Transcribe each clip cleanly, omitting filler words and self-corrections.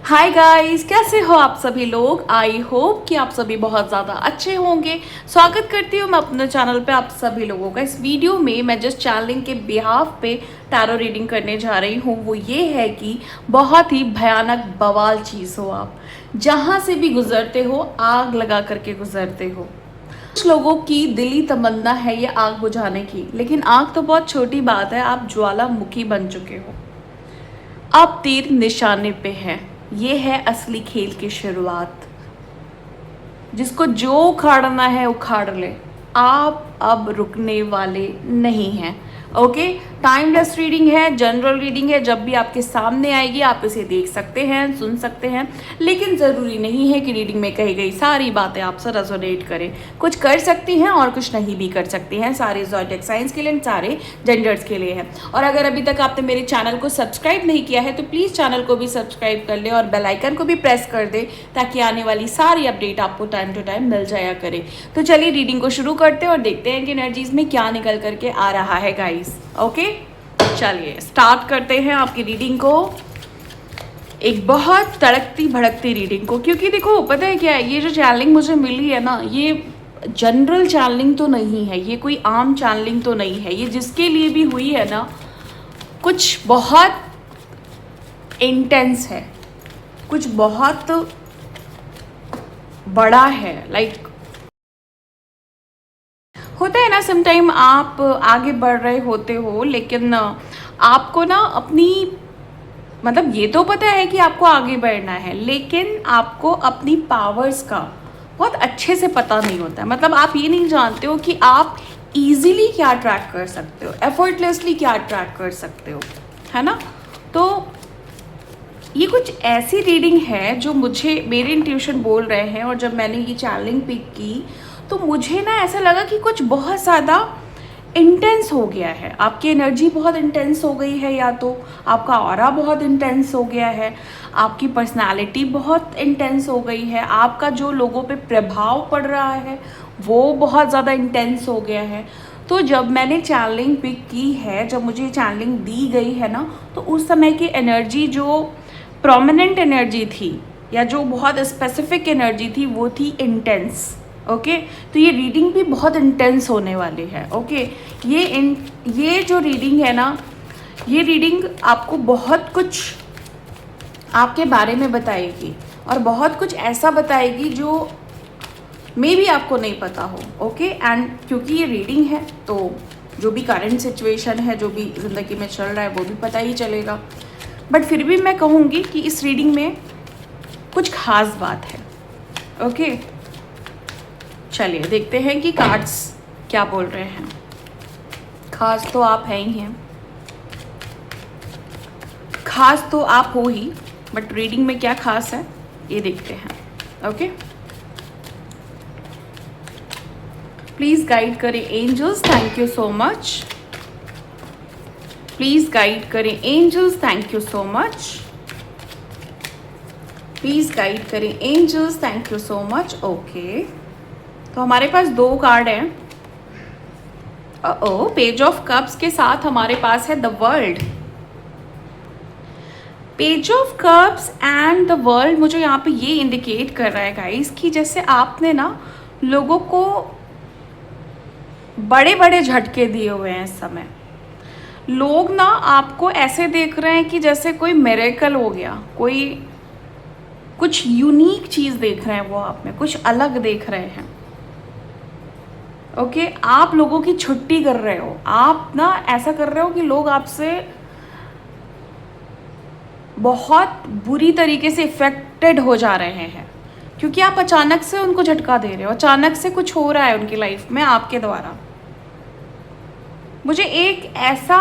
Hi guys, कैसे हो आप सभी लोग। आई होप कि आप सभी बहुत ज़्यादा अच्छे होंगे। स्वागत करती हूँ मैं अपने चैनल पे आप सभी लोगों का। इस वीडियो में मैं जिस चैनलिंग के बिहाफ पे टैरो रीडिंग करने जा रही हूँ वो ये है कि बहुत ही भयानक बवाल चीज़ हो, आप जहाँ से भी गुजरते हो आग लगा करके गुजरते हो। कुछ लोगों की दिली तमन्ना है ये आग बुझाने की, लेकिन आग तो बहुत छोटी बात है, आप ज्वालामुखी बन चुके हो। अब तीर निशाने पे है। ये है असली खेल की शुरुआत। जिसको जो उखाड़ना है उखाड़ ले, आप अब रुकने वाले नहीं हैं। ओके, टाइमलेस रीडिंग है, जनरल रीडिंग है। जब भी आपके सामने आएगी आप इसे देख सकते हैं, सुन सकते हैं, लेकिन ज़रूरी नहीं है कि रीडिंग में कही गई सारी बातें आपसे रेजोनेट करें। कुछ कर सकती हैं और कुछ नहीं भी कर सकती हैं। सारे ज़ोडिएक साइंस के लिए, सारे जेंडर्स के लिए है। और अगर अभी तक आपने मेरे चैनल को सब्सक्राइब नहीं किया है तो प्लीज़ चैनल को भी सब्सक्राइब कर ले और बेल आइकन को भी प्रेस कर दे, ताकि आने वाली सारी अपडेट आपको टाइम टू टाइम मिल जाया करे। तो चलिए रीडिंग को शुरू करते हैं और देखते हैं कि एनर्जीज में क्या निकल करके आ रहा है गाइस। ओके, चलिए स्टार्ट करते हैं आपकी रीडिंग को, एक बहुत तड़कती भड़कती रीडिंग को। क्योंकि देखो पता है क्या है, ये जो चैनलिंग मुझे मिली है ना, ये जनरल चैनलिंग तो नहीं है, ये कोई आम चैनलिंग तो नहीं है। ये जिसके लिए भी हुई है ना, कुछ बहुत इंटेंस है, कुछ बहुत बड़ा है। लाइक होता है ना, समटाइम आप आगे बढ़ रहे होते हो लेकिन आपको ना अपनी, मतलब ये तो पता है कि आपको आगे बढ़ना है, लेकिन आपको अपनी पावर्स का बहुत अच्छे से पता नहीं होता है। मतलब आप ये नहीं जानते हो कि आप इजीली क्या ट्रैक कर सकते हो, एफर्टलेसली क्या ट्रैक कर सकते हो, है ना। तो ये कुछ ऐसी रीडिंग है जो मुझे मेरे इंट्यूशन बोल रहे हैं, और जब मैंने ये चैनलिंग पिक की तो मुझे ना ऐसा लगा कि कुछ बहुत ज़्यादा इंटेंस हो गया है। आपकी एनर्जी बहुत इंटेंस हो गई है, या तो आपका ऑरा बहुत इंटेंस हो गया है, आपकी पर्सनालिटी बहुत इंटेंस हो गई है, आपका जो लोगों पे प्रभाव पड़ रहा है वो बहुत ज़्यादा इंटेंस हो गया है। तो जब मैंने चैनलिंग पिक की है, जब मुझे चैनलिंग दी गई है ना, तो उस समय की एनर्जी जो प्रोमिनेंट एनर्जी थी या जो बहुत स्पेसिफिक एनर्जी थी वो थी इंटेंस। ओके, तो ये रीडिंग भी बहुत इंटेंस होने वाली है। ओके, ये जो रीडिंग है ना, ये रीडिंग आपको बहुत कुछ आपके बारे में बताएगी, और बहुत कुछ ऐसा बताएगी जो मे भी आपको नहीं पता हो। ओके, एंड क्योंकि ये रीडिंग है तो जो भी करंट सिचुएशन है, जो भी ज़िंदगी में चल रहा है वो भी पता ही चलेगा। बट फिर भी मैं कहूँगी कि इस रीडिंग में कुछ खास बात है। ओके, चलिए देखते हैं कि कार्ड्स क्या बोल रहे हैं। खास तो आप हैं ही हैं, खास तो आप हो ही, बट रीडिंग में क्या खास है ये देखते हैं। ओके, प्लीज़ गाइड करें angels, thank you so much. Please guide करें angels, thank you so much. Please guide करें angels, thank you so much. Okay, तो हमारे पास दो कार्ड हैं। ओ, पेज ऑफ कप्स के साथ हमारे पास है the world. Page of cups and the world मुझे यहाँ पे ये इंडिकेट कर रहा है गाइस कि जैसे आपने ना लोगों को बड़े बड़े झटके दिए हुए हैं इस समय। लोग ना आपको ऐसे देख रहे हैं कि जैसे कोई मिरेकल हो गया, कोई कुछ यूनिक चीज़ देख रहे हैं, वो आप में कुछ अलग देख रहे हैं। ओके, आप लोगों की छुट्टी कर रहे हो, आप ना ऐसा कर रहे हो कि लोग आपसे बहुत बुरी तरीके से इफेक्टेड हो जा रहे हैं, क्योंकि आप अचानक से उनको झटका दे रहे हो, अचानक से कुछ हो रहा है उनकी लाइफ में आपके द्वारा। मुझे एक ऐसा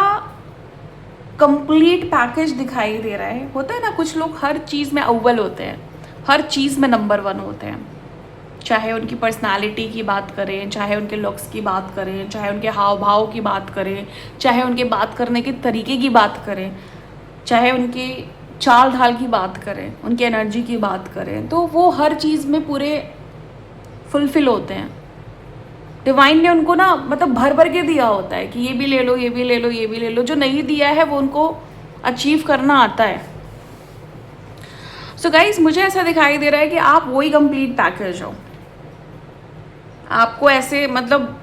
कंप्लीट पैकेज दिखाई दे रहा है। होता है ना, कुछ लोग हर चीज़ में अव्वल होते हैं, हर चीज़ में नंबर 1 होते हैं, चाहे उनकी पर्सनालिटी की बात करें, चाहे उनके लुक्स की बात करें, चाहे उनके हाव भाव की बात करें, चाहे उनके बात करने के तरीके की बात करें, चाहे उनके चाल ढाल की बात करें, उनकी एनर्जी की बात करें, तो वो हर चीज़ में पूरे फुलफिल होते हैं। डिवाइन ने उनको ना मतलब भर भर के दिया होता है कि ये भी ले लो, ये भी ले लो, ये भी ले लो। जो नहीं दिया है वो उनको अचीव करना आता है। सो गाइज, मुझे ऐसा दिखाई दे रहा है कि आप वही कंप्लीट पैकेज हो। आपको ऐसे मतलब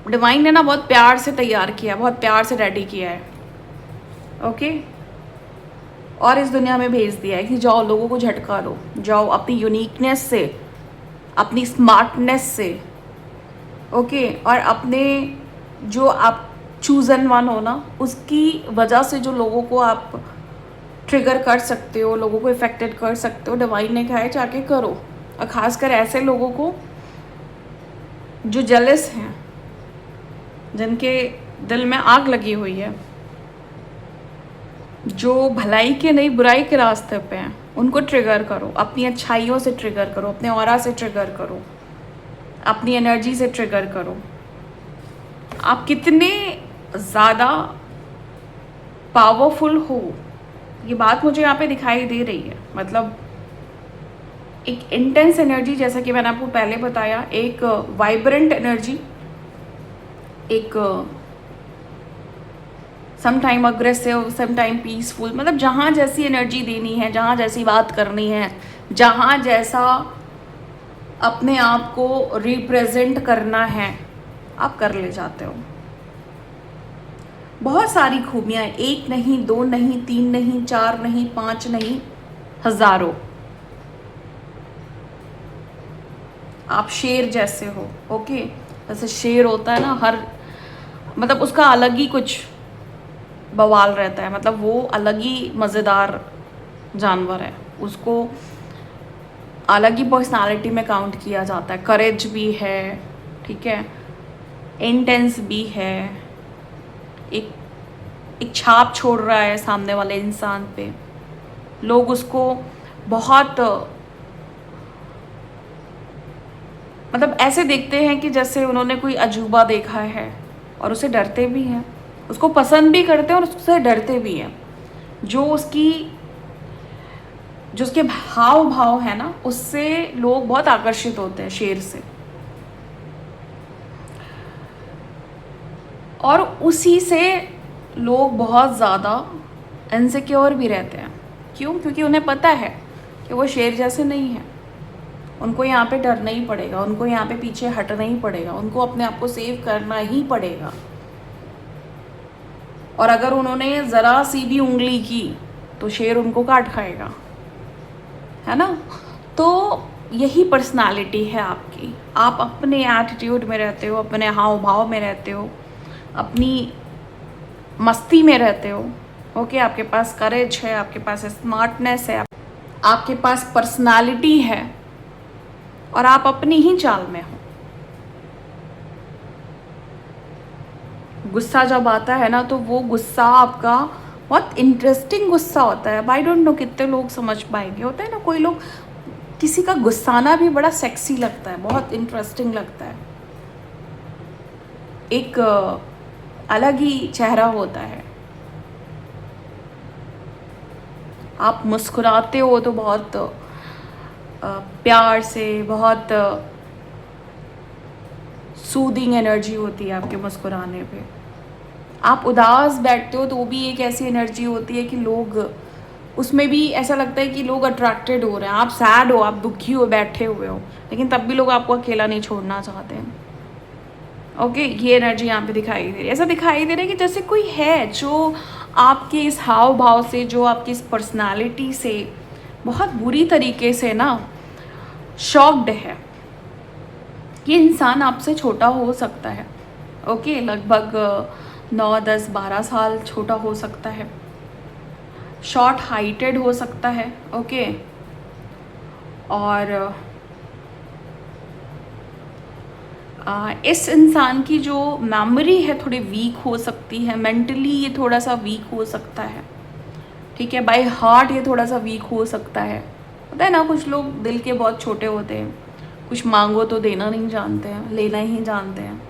डिवाइन ने ना बहुत प्यार से तैयार किया, बहुत प्यार से रेडी किया है, ओके। और इस दुनिया में भेज दिया है कि जाओ लोगों को झटका दो, जाओ अपनी यूनिकनेस से, अपनी स्मार्टनेस से, ओके। और अपने जो आप चूजन वन हो ना, उसकी वजह से जो लोगों को आप ट्रिगर कर सकते हो, लोगों को इफेक्टेड कर सकते हो, डिवाइन ने कहा है जाके करो। और ख़ासकर ऐसे लोगों को जो जेलस हैं, जिनके दिल में आग लगी हुई है, जो भलाई के नहीं बुराई के रास्ते पे हैं, उनको ट्रिगर करो, अपनी अच्छाइयों से ट्रिगर करो, अपने ऑरा से ट्रिगर करो, अपनी एनर्जी से ट्रिगर करो। आप कितने ज़्यादा पावरफुल हो, ये बात मुझे यहाँ पे दिखाई दे रही है। मतलब एक इंटेंस एनर्जी, जैसा कि मैंने आपको पहले बताया, एक वाइब्रेंट एनर्जी, एक some time aggressive, some time peaceful. मतलब जहाँ जैसी एनर्जी देनी है, जहाँ जैसी बात करनी है, जहाँ जैसा अपने आप को रिप्रेजेंट करना है, आप कर ले जाते हो। बहुत सारी खूबियाँ, एक नहीं, दो नहीं, तीन नहीं, चार नहीं, पांच नहीं, हजारों। आप शेर जैसे हो, ओके। जैसे शेर होता है ना, हर मतलब उसका अलग ही कुछ बवाल रहता है, मतलब वो अलग ही मज़ेदार जानवर है, उसको अलग ही पर्सनालिटी में काउंट किया जाता है। करेज भी है, ठीक है, इंटेंस भी है, एक छाप छोड़ रहा है सामने वाले इंसान पे। लोग उसको बहुत मतलब ऐसे देखते हैं कि जैसे उन्होंने कोई अजूबा देखा है, और उसे डरते भी हैं, उसको पसंद भी करते हैं और उससे डरते भी हैं। जो उसके हाव भाव है ना, उससे लोग बहुत आकर्षित होते हैं, शेर से। और उसी से लोग बहुत ज़्यादा इनसिक्योर भी रहते हैं। क्यों? क्योंकि उन्हें पता है कि वो शेर जैसे नहीं है। उनको यहाँ पे डरना ही पड़ेगा, उनको यहाँ पे पीछे हटना ही पड़ेगा, उनको अपने आप को सेव करना ही पड़ेगा। और अगर उन्होंने ज़रा सी भी उंगली की तो शेर उनको काट खाएगा, है ना। तो यही पर्सनालिटी है आपकी। आप अपने एटीट्यूड में रहते हो, अपने हाव भाव में रहते हो, अपनी मस्ती में रहते हो, ओके। आपके पास करेज है, आपके पास स्मार्टनेस है, आपके पास पर्सनालिटी है, और आप अपनी ही चाल में हो। गुस्सा जब आता है ना, तो वो गुस्सा आपका बहुत इंटरेस्टिंग गुस्सा होता है। आई डोंट नो कितने लोग समझ पाएंगे। होता है ना, कोई लोग, किसी का गुस्साना भी बड़ा सेक्सी लगता है, बहुत इंटरेस्टिंग लगता है, एक अलग ही चेहरा होता है। आप मुस्कुराते हो तो बहुत प्यार से, बहुत सूदिंग एनर्जी होती है आपके मुस्कुराने पे। आप उदास बैठते हो तो भी एक ऐसी एनर्जी होती है कि लोग, उसमें भी ऐसा लगता है कि लोग अट्रैक्टेड हो रहे हैं। आप सैड हो, आप दुखी हो, बैठे हुए हो, लेकिन तब भी लोग आपको अकेला नहीं छोड़ना चाहते हैं, ओके। ये एनर्जी यहाँ पे दिखाई दे रही है। ऐसा दिखाई दे रहा है कि जैसे कोई है जो आपके इस हाव भाव से, जो आपकी इस पर्सनालिटी से बहुत बुरी तरीके से ना शॉक्ड है। ये इंसान आपसे छोटा हो सकता है, ओके, लगभग 9, 10, 12 साल छोटा हो सकता है, शॉर्ट हाइटेड हो सकता है, ओके। और इस इंसान की जो मेमोरी है थोड़ी वीक हो सकती है, मेंटली ये थोड़ा सा वीक हो सकता है, ठीक है। बाय हार्ट ये थोड़ा सा वीक हो सकता है। पता है ना, कुछ लोग दिल के बहुत छोटे होते हैं, कुछ मांगो तो देना नहीं जानते हैं, लेना ही जानते हैं।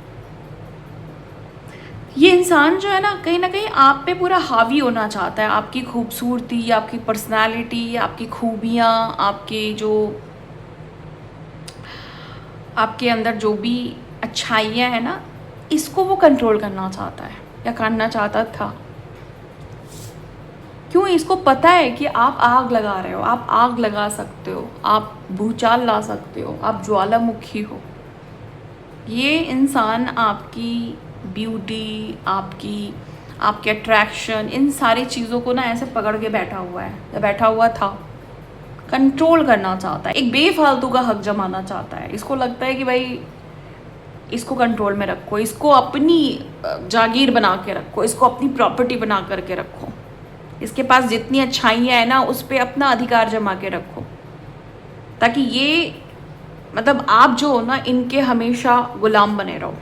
ये इंसान जो है ना कहीं आप पे पूरा हावी होना चाहता है। आपकी खूबसूरती, आपकी पर्सनालिटी, आपकी खूबियाँ, आपके जो आपके अंदर जो भी अच्छाइयाँ हैं ना, इसको वो कंट्रोल करना चाहता है, या करना चाहता था। क्यों? इसको पता है कि आप आग लगा रहे हो, आप आग लगा सकते हो, आप भूचाल ला सकते हो, आप ज्वालामुखी हो। ये इंसान आपकी ब्यूटी, आपके अट्रैक्शन, इन सारी चीज़ों को ना ऐसे पकड़ के बैठा हुआ है, या बैठा हुआ था, कंट्रोल करना चाहता है, एक बेफालतू का हक जमाना चाहता है। इसको लगता है कि भाई इसको कंट्रोल में रखो, इसको अपनी जागीर बना के रखो, इसको अपनी प्रॉपर्टी बना करके रखो, इसके पास जितनी अच्छाइयाँ हैं ना उस पर अपना अधिकार जमा के रखो, ताकि ये मतलब आप जो हो ना इनके हमेशा गुलाम बने रहो।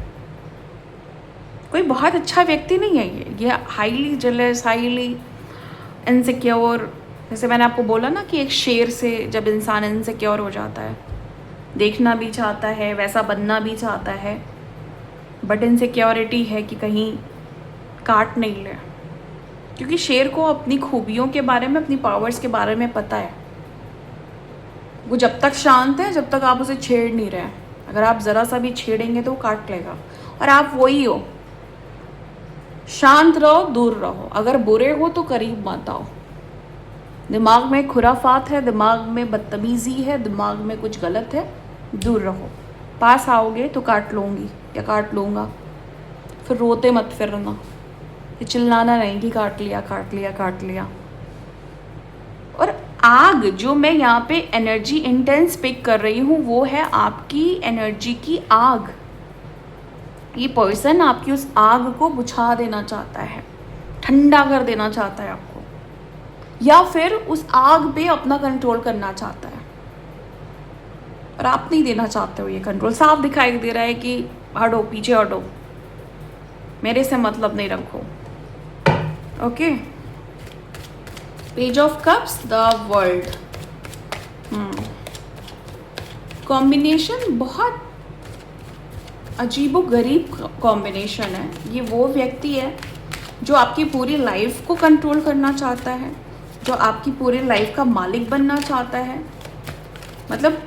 कोई बहुत अच्छा व्यक्ति नहीं है ये हाईली जेलस, हाईली इनसिक्योर। जैसे मैंने आपको बोला ना कि एक शेर से जब इंसान इनसिक्योर हो जाता है, देखना भी चाहता है, वैसा बनना भी चाहता है, बट इनसिक्योरिटी है कि कहीं काट नहीं ले, क्योंकि शेर को अपनी खूबियों के बारे में, अपनी पावर्स के बारे में पता है। वो जब तक शांत है, जब तक आप उसे छेड़ नहीं रहे, अगर आप ज़रा सा भी छेड़ेंगे तो वो काट लेगा। और आप वही हो, शांत रहो, दूर रहो, अगर बुरे हो तो करीब मत आओ। दिमाग में खुराफात है, दिमाग में बदतमीज़ी है, दिमाग में कुछ गलत है, दूर रहो। पास आओगे तो काट लूँगी या काट लूँगा, फिर रोते मत फिरना, ये चिल्लाना नहीं कि काट लिया काट लिया काट लिया। और आग जो मैं यहाँ पे एनर्जी इंटेंस पिक कर रही हूँ वो है आपकी एनर्जी की आग। ये पर्सन आपकी उस आग को बुझा देना चाहता है, ठंडा कर देना चाहता है आपको, या फिर उस आग पे अपना कंट्रोल करना चाहता है, और आप नहीं देना चाहते हो ये कंट्रोल। साफ दिखाई दे रहा है कि हटो, पीछे हटो, मेरे से मतलब नहीं रखो। Okay, page of cups, the world. Combination बहुत अजीबोगरीब कॉम्बिनेशन है। ये वो व्यक्ति है जो आपकी पूरी लाइफ को कंट्रोल करना चाहता है, जो आपकी पूरी लाइफ का मालिक बनना चाहता है। मतलब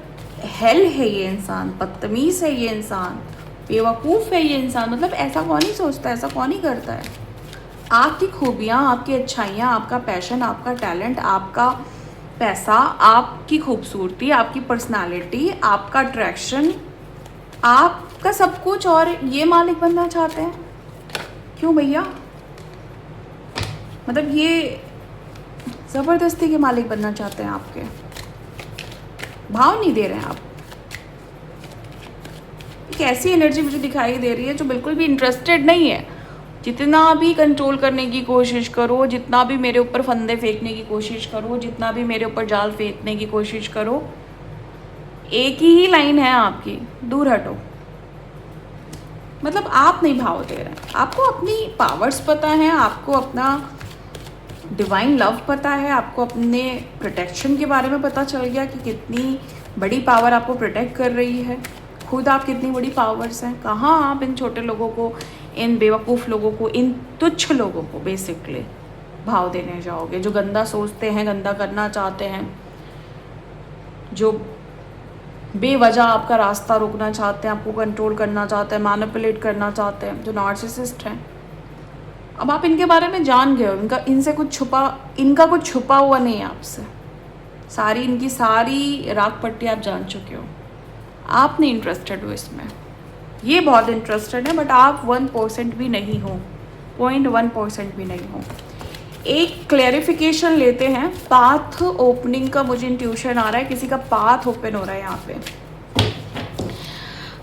हेल है ये इंसान, बदतमीज़ है ये इंसान, बेवकूफ़ है ये इंसान। मतलब ऐसा कौन ही सोचता है, ऐसा कौन ही करता है। आपकी खूबियाँ, आपकी अच्छाइयाँ, आपका पैशन, आपका टैलेंट, आपका पैसा, आपकी खूबसूरती, आपकी पर्सनालिटी, आपका अट्रैक्शन, आपका सब कुछ, और ये मालिक बनना चाहते हैं। क्यों भैया? मतलब ये ज़बरदस्ती के मालिक बनना चाहते हैं आपके, भाव नहीं दे रहे हैं आप। एक ऐसी एनर्जी मुझे दिखाई दे रही है जो बिल्कुल भी इंटरेस्टेड नहीं है। जितना भी कंट्रोल करने की कोशिश करो, जितना भी मेरे ऊपर फंदे फेंकने की कोशिश करो, जितना भी मेरे ऊपर जाल फेंकने की कोशिश करो, एक ही लाइन है आपकी, दूर हटो। मतलब आप नहीं भाव दे रहे हैं, आपको अपनी पावर्स पता है, आपको अपना डिवाइन लव पता है, आपको अपने प्रोटेक्शन के बारे में पता चल गया कि कितनी बड़ी पावर आपको प्रोटेक्ट कर रही है। खुद आप कितनी बड़ी पावर्स हैं। कहाँ आप इन छोटे लोगों को, इन बेवकूफ़ लोगों को, इन तुच्छ लोगों को बेसिकली भाव देने जाओगे, जो गंदा सोचते हैं, गंदा करना चाहते हैं, जो बेवजह आपका रास्ता रोकना चाहते हैं, आपको कंट्रोल करना चाहते हैं, मैनिपुलेट करना चाहते हैं, जो नार्सिसिस्ट हैं। अब आप इनके बारे में जान गए हो, इनका कुछ छुपा हुआ नहीं है आपसे। इनकी सारी राग पट्टी आप जान चुके हो। आप नहीं इंटरेस्टेड हो इसमें, ये बहुत इंटरेस्टेड है, बट आप 1% भी नहीं हो, 0.1% भी नहीं हो। एक क्लैरिफिकेशन लेते हैं। पाथ ओपनिंग का मुझे इंट्यूशन आ रहा है, किसी का पाथ ओपन हो रहा है यहाँ पे,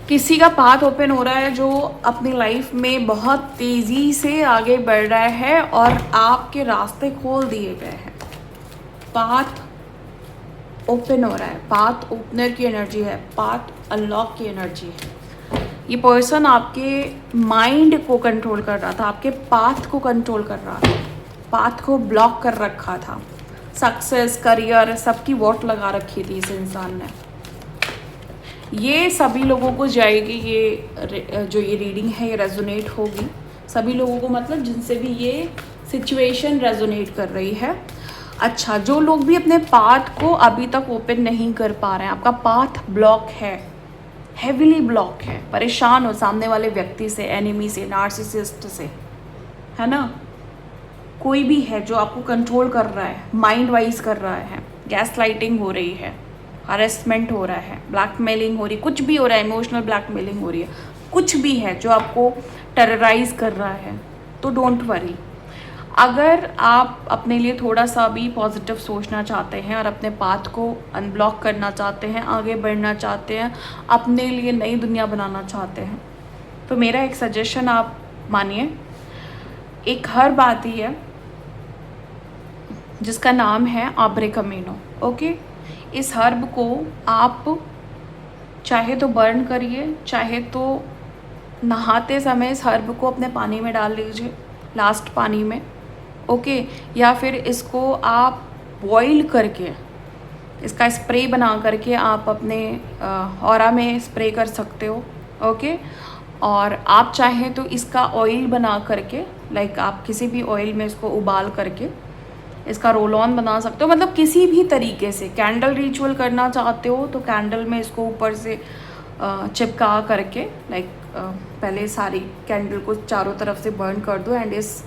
किसी का पाथ ओपन हो रहा है जो अपनी लाइफ में बहुत तेज़ी से आगे बढ़ रहा है और आपके रास्ते खोल दिए गए हैं। पाथ ओपन हो रहा है, पाथ ओपनर की एनर्जी है, पाथ अनलॉक की एनर्जी है। ये पर्सन आपके माइंड को कंट्रोल कर रहा था, आपके पाथ को कंट्रोल कर रहा था, पाथ को ब्लॉक कर रखा था। सक्सेस, करियर, सबकी वोट लगा रखी थी इस इंसान ने। ये सभी लोगों को जाएगी, ये जो ये रीडिंग है ये रेजोनेट होगी सभी लोगों को, मतलब जिनसे भी ये सिचुएशन रेजोनेट कर रही है। अच्छा, जो लोग भी अपने पाथ को अभी तक ओपन नहीं कर पा रहे हैं, आपका पाथ ब्लॉक है, हेविली ब्लॉक है, परेशान हो सामने वाले व्यक्ति से, एनिमी से, नार्सिसिस्ट से, है ना। कोई भी है जो आपको कंट्रोल कर रहा है, माइंड वाइज कर रहा है, गैस लाइटिंग हो रही है, हरेसमेंट हो रहा है, ब्लैकमेलिंग हो रही है, कुछ भी हो रहा है, इमोशनल ब्लैकमेलिंग हो रही है, कुछ भी है जो आपको टेरराइज कर रहा है, तो डोंट वरी। अगर आप अपने लिए थोड़ा सा भी पॉजिटिव सोचना चाहते हैं और अपने पाथ को अनब्लॉक करना चाहते हैं, आगे बढ़ना चाहते हैं, अपने लिए नई दुनिया बनाना चाहते हैं, तो मेरा एक सजेशन आप मानिए। एक हर्ब आती है जिसका नाम है आब्रे कमीनो। ओके, इस हर्ब को आप चाहे तो बर्न करिए, चाहे तो नहाते समय इस हर्ब को अपने पानी में डाल लीजिए, लास्ट पानी में। ओके, या फिर इसको आप बॉईल करके इसका स्प्रे बना करके आप अपने ऑरा में स्प्रे कर सकते हो। ओके, और आप चाहें तो इसका ऑयल बना करके, लाइक आप किसी भी ऑयल में इसको उबाल करके इसका रोल ऑन बना सकते हो। मतलब किसी भी तरीके से कैंडल रिचुअल करना चाहते हो तो कैंडल में इसको ऊपर से चिपका करके, लाइक पहले सारी कैंडल को चारों तरफ से बर्न कर दो एंड इस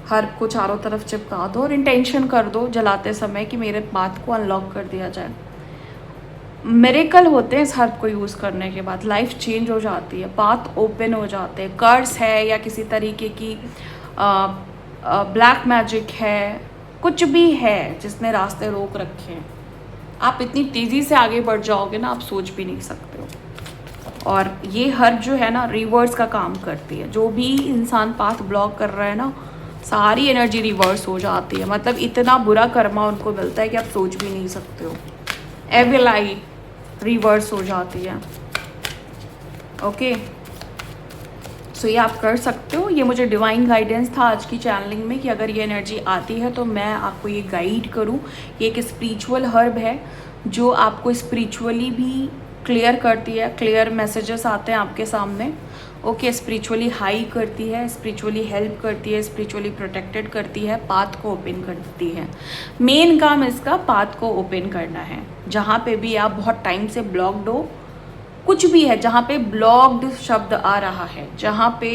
हर्ब को चारों तरफ चिपका दो और इंटेंशन कर दो जलाते समय कि मेरे पाथ को अनलॉक कर दिया जाए। मिरेकल होते हैं इस हर्ब को यूज़ करने के बाद, लाइफ चेंज हो जाती है, पाथ ओपन हो जाते हैं। कर्स है या किसी तरीके की ब्लैक मैजिक है, कुछ भी है जिसने रास्ते रोक रखे हैं, आप इतनी तेज़ी से आगे बढ़ जाओगे ना, आप सोच भी नहीं सकते हो। और ये हर्ब जो है ना, रिवर्स का काम करती है। जो भी इंसान पाथ ब्लॉक कर रहा है ना, सारी एनर्जी रिवर्स हो जाती है। मतलब इतना बुरा कर्मा उनको मिलता है कि आप सोच भी नहीं सकते हो। एविल आई रिवर्स हो जाती है। ओके, सो ये आप कर सकते हो। ये मुझे डिवाइन गाइडेंस था आज की चैनलिंग में कि अगर ये एनर्जी आती है तो मैं आपको ये गाइड करूँ। ये एक स्पिरिचुअल हर्ब है जो आपको स्पिरिचुअली भी क्लियर करती है, क्लियर मैसेजेस आते हैं आपके सामने। ओके, स्पिरिचुअली हाई करती है, स्पिरिचुअली हेल्प करती है, स्पिरिचुअली प्रोटेक्टेड करती है, पाथ को ओपन करती है। मेन काम इसका पाथ को ओपन करना है। जहाँ पे भी आप बहुत टाइम से ब्लॉक्ड हो, कुछ भी है जहाँ पे ब्लॉक्ड शब्द आ रहा है, जहाँ पे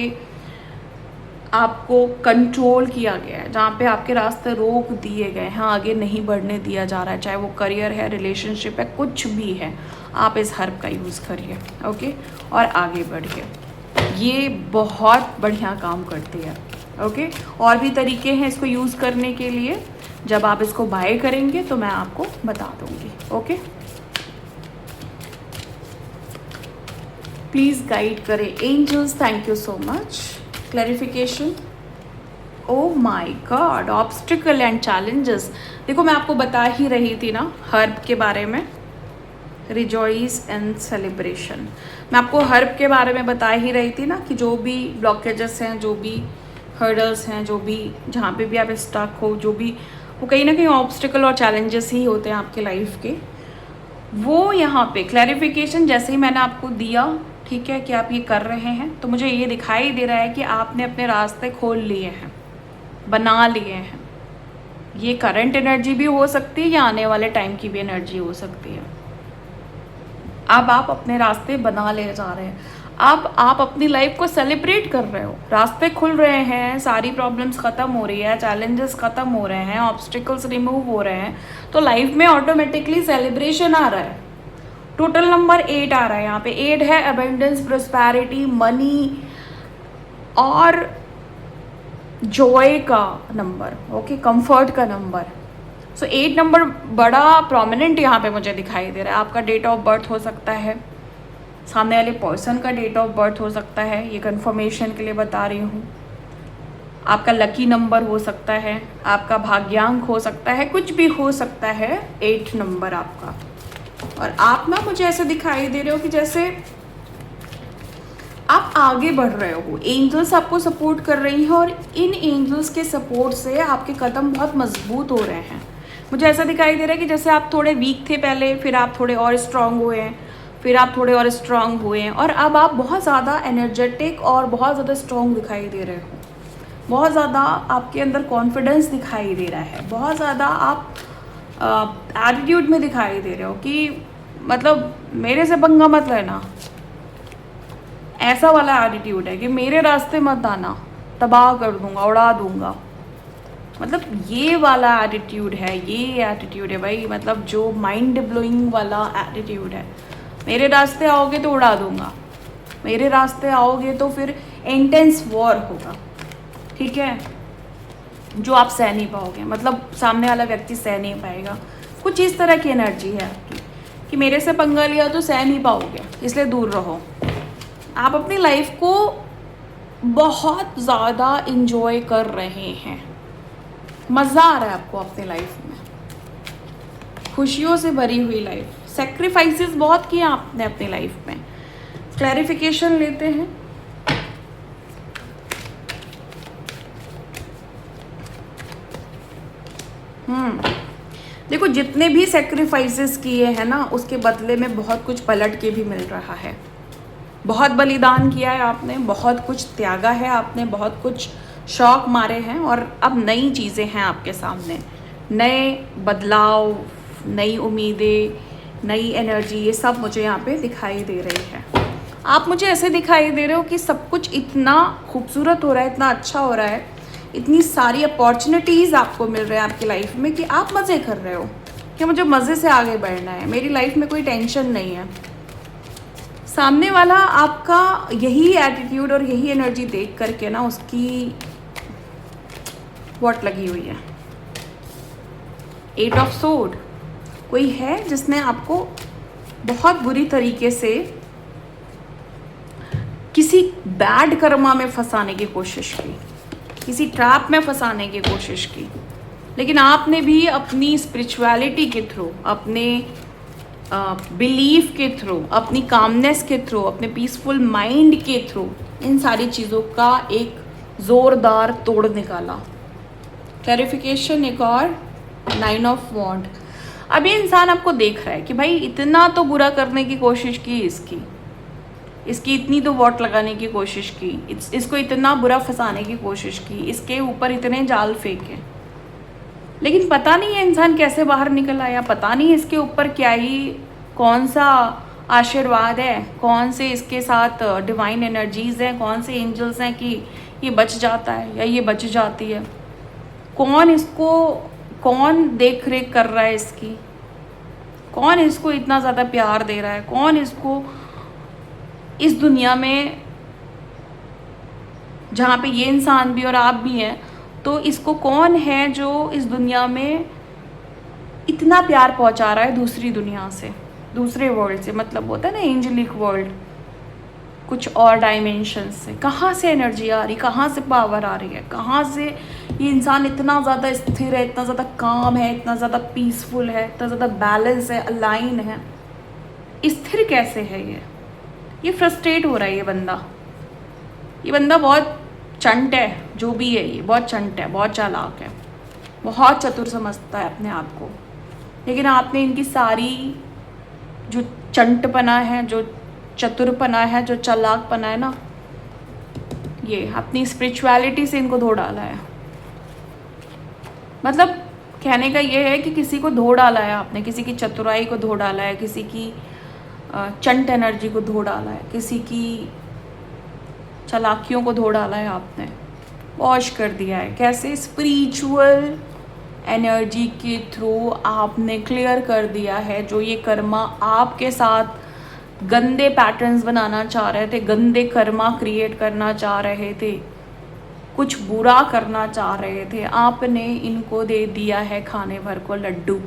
आपको कंट्रोल किया गया है, जहाँ पे आपके रास्ते रोक दिए गए हैं, आगे नहीं बढ़ने दिया जा रहा है, चाहे वो करियर है, रिलेशनशिप है, कुछ भी है, आप इस हर्ब का यूज़ करिए। ओके, और आगे बढ़िए। ये बहुत बढ़िया काम करती है। ओके, और भी तरीके हैं इसको यूज़ करने के लिए। जब आप इसको बाय करेंगे तो मैं आपको बता दूंगी। ओके, प्लीज़ गाइड करें angels. Thank you so much. Clarification. Oh my God, obstacle and challenges. देखो, मैं आपको बता ही रही थी ना हर्ब के बारे में, रिजॉइस एंड सेलिब्रेशन। मैं आपको हर्ब के बारे में बता ही रही थी ना कि जो भी ब्लॉकेजेस हैं, जो भी हर्डल्स हैं, जो भी जहाँ पे भी आप स्टक हो, जो भी वो कहीं ना कहीं ऑब्स्टिकल और चैलेंजेस ही होते हैं आपके लाइफ के। वो यहाँ पे क्लैरिफिकेशन जैसे ही मैंने आपको दिया, ठीक है, कि आप ये कर रहे हैं, तो मुझे ये दिखाई दे रहा है कि आपने अपने रास्ते खोल लिए हैं, बना लिए हैं। ये करंट एनर्जी भी हो सकती है या आने वाले टाइम की भी एनर्जी हो सकती है। अब आप अपने रास्ते बना ले जा रहे हैं। अब आप अपनी लाइफ को सेलिब्रेट कर रहे हो, रास्ते खुल रहे हैं, सारी प्रॉब्लम्स ख़त्म हो रही है, चैलेंजेस ख़त्म हो रहे हैं, ऑब्स्टिकल्स रिमूव हो रहे हैं, तो लाइफ में ऑटोमेटिकली सेलिब्रेशन आ रहा है। टोटल नंबर 8 आ रहा है यहाँ पे। 8 है अबेंडेंस, प्रोस्पैरिटी, मनी और जॉय का नंबर। ओके, कंफर्ट का नंबर। सो 8 नंबर बड़ा प्रोमिनेंट यहाँ पे मुझे दिखाई दे रहा है। आपका डेट ऑफ बर्थ हो सकता है, सामने वाले पर्सन का डेट ऑफ बर्थ हो सकता है, ये कंफर्मेशन के लिए बता रही हूँ। आपका लकी नंबर हो सकता है, आपका भाग्यांक हो सकता है, कुछ भी हो सकता है। 8 नंबर आपका। और आप ना मुझे ऐसे दिखाई दे रहे हो कि जैसे आप आगे बढ़ रहे हो, एंजल्स आपको सपोर्ट कर रही हैं और इन एंजल्स के सपोर्ट से आपके कदम बहुत मजबूत हो रहे हैं। मुझे ऐसा दिखाई दे रहा है कि जैसे आप थोड़े वीक थे पहले, फिर आप थोड़े और स्ट्रांग हुए हैं, फिर आप थोड़े और स्ट्रांग हुए हैं, और अब आप बहुत ज़्यादा एनर्जेटिक और बहुत ज़्यादा स्ट्रांग दिखाई दे रहे हो। बहुत ज़्यादा आपके अंदर कॉन्फिडेंस दिखाई दे रहा है, बहुत ज़्यादा आप एटीट्यूड में दिखाई दे रहे हो कि मतलब मेरे से पंगा मत लेना, ऐसा वाला एटीट्यूड है कि मेरे रास्ते मत आना, तबाह कर दूंगा, उड़ा दूंगा। मतलब ये वाला एटीट्यूड है, ये एटीट्यूड है भाई, मतलब जो माइंड ब्लोइंग वाला एटीट्यूड है। मेरे रास्ते आओगे तो उड़ा दूंगा, मेरे रास्ते आओगे तो फिर इंटेंस वॉर होगा, ठीक है, जो आप सह नहीं पाओगे, मतलब सामने वाला व्यक्ति सह नहीं पाएगा। कुछ इस तरह की एनर्जी है आपकी कि मेरे से पंगा लिया तो सह नहीं पाओगे, इसलिए दूर रहो। आप अपनी लाइफ को बहुत ज़्यादा इंजॉय कर रहे हैं, मज़ा आ रहा है आपको अपनी लाइफ में, खुशियों से भरी हुई लाइफ। सेक्रीफाइसेस बहुत किए आपने अपनी लाइफ में। क्लैरिफिकेशन लेते हैं। देखो, जितने भी सेक्रीफाइसेस किए हैं ना, उसके बदले में बहुत कुछ पलट के भी मिल रहा है। बहुत बलिदान किया है आपने, बहुत कुछ त्यागा है आपने, बहुत कुछ शौक मारे हैं, और अब नई चीज़ें हैं आपके सामने, नए बदलाव, नई उम्मीदें, नई एनर्जी, ये सब मुझे यहाँ पे दिखाई दे रही है। आप मुझे ऐसे दिखाई दे रहे हो कि सब कुछ इतना खूबसूरत हो रहा है, इतना अच्छा हो रहा है, इतनी सारी अपॉर्चुनिटीज़ आपको मिल रहे हैं आपकी लाइफ में कि आप मज़े कर रहे हो कि मुझे मज़े से आगे बढ़ना है, मेरी लाइफ में कोई टेंशन नहीं है। सामने वाला आपका यही एटीट्यूड और यही एनर्जी देख करके ना, उसकी वॉट लगी हुई है, 8 ऑफ सोर्ड। कोई है जिसने आपको बहुत बुरी तरीके से किसी बैड कर्मा में फंसाने की कोशिश की, किसी ट्रैप में फंसाने की कोशिश की, लेकिन आपने भी अपनी स्पिरिचुअलिटी के थ्रू, अपने बिलीफ के थ्रू, अपनी कामनेस के थ्रू, अपने पीसफुल माइंड के थ्रू इन सारी चीज़ों का एक ज़ोरदार तोड़ निकाला। क्लैरिफिकेशन एक और, 9 ऑफ वॉन्ड। अब ये इंसान आपको देख रहा है कि भाई इतना तो बुरा करने की कोशिश की इसकी इतनी तो वॉट लगाने की कोशिश की, इसको इतना बुरा फंसाने की कोशिश की, इसके ऊपर इतने जाल फेंके, लेकिन पता नहीं है इंसान कैसे बाहर निकल आया। पता नहीं इसके ऊपर क्या ही, कौन सा आशीर्वाद है, कौन से इसके साथ डिवाइन एनर्जीज हैं, कौन से एंजल्स हैं कि ये बच जाता है या ये बच जाती है। कौन देख रेख कर रहा है इसकी, कौन इसको इतना ज़्यादा प्यार दे रहा है, कौन इसको इस दुनिया में, जहाँ पे ये इंसान भी और आप भी हैं, तो इसको कौन है जो इस दुनिया में इतना प्यार पहुँचा रहा है दूसरी दुनिया से, दूसरे वर्ल्ड से, मतलब होता है ना एंजेलिक वर्ल्ड, कुछ और डायमेंशन से। कहाँ से एनर्जी आ रही, कहाँ से पावर आ रही है, कहाँ से ये इंसान इतना ज़्यादा स्थिर है, इतना ज़्यादा काम है, इतना ज़्यादा पीसफुल है, इतना ज़्यादा बैलेंस है, अलाइन है, स्थिर कैसे है ये फ्रस्ट्रेट हो रहा है ये बंदा बहुत चंट है, जो भी है ये बहुत चंट है, बहुत चालाक है, बहुत चतुर समझता है अपने आप को, लेकिन आपने इनकी सारी जो चंटपना है, जो चतुरपना है, जो चालाकपना है ना, ये अपनी स्पिरिचुअलिटी से इनको धो डाला है। मतलब कहने का ये है कि किसी को धो डाला है आपने, किसी की चतुराई को धो डाला है, किसी की चंट एनर्जी को धो डाला है, किसी की चालाकियों को धो डाला है आपने, वॉश कर दिया है। कैसे? स्पिरिचुअल एनर्जी के थ्रू आपने क्लियर कर दिया है जो ये कर्मा आपके साथ गंदे पैटर्न्स बनाना चाह रहे थे, गंदे कर्मा क्रिएट करना चाह रहे थे, कुछ बुरा करना चाह रहे थे, आपने इनको दे दिया है खाने भर को लड्डू।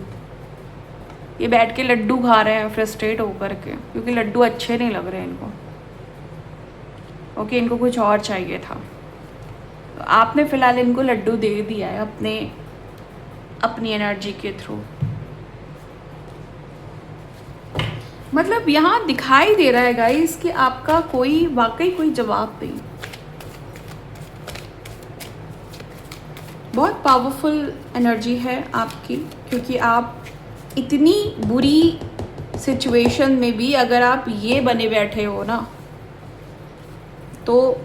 ये बैठ के लड्डू खा रहे हैं फ्रस्ट्रेट होकर के, क्योंकि लड्डू अच्छे नहीं लग रहे इनको, ओके, इनको कुछ और चाहिए था। तो आपने फ़िलहाल इनको लड्डू दे दिया है अपनी एनर्जी के थ्रू। मतलब यहाँ दिखाई दे रहा है गाइस कि आपका वाकई कोई जवाब नहीं। बहुत पावरफुल एनर्जी है आपकी, क्योंकि आप इतनी बुरी सिचुएशन में भी अगर आप ये बने बैठे हो ना, तो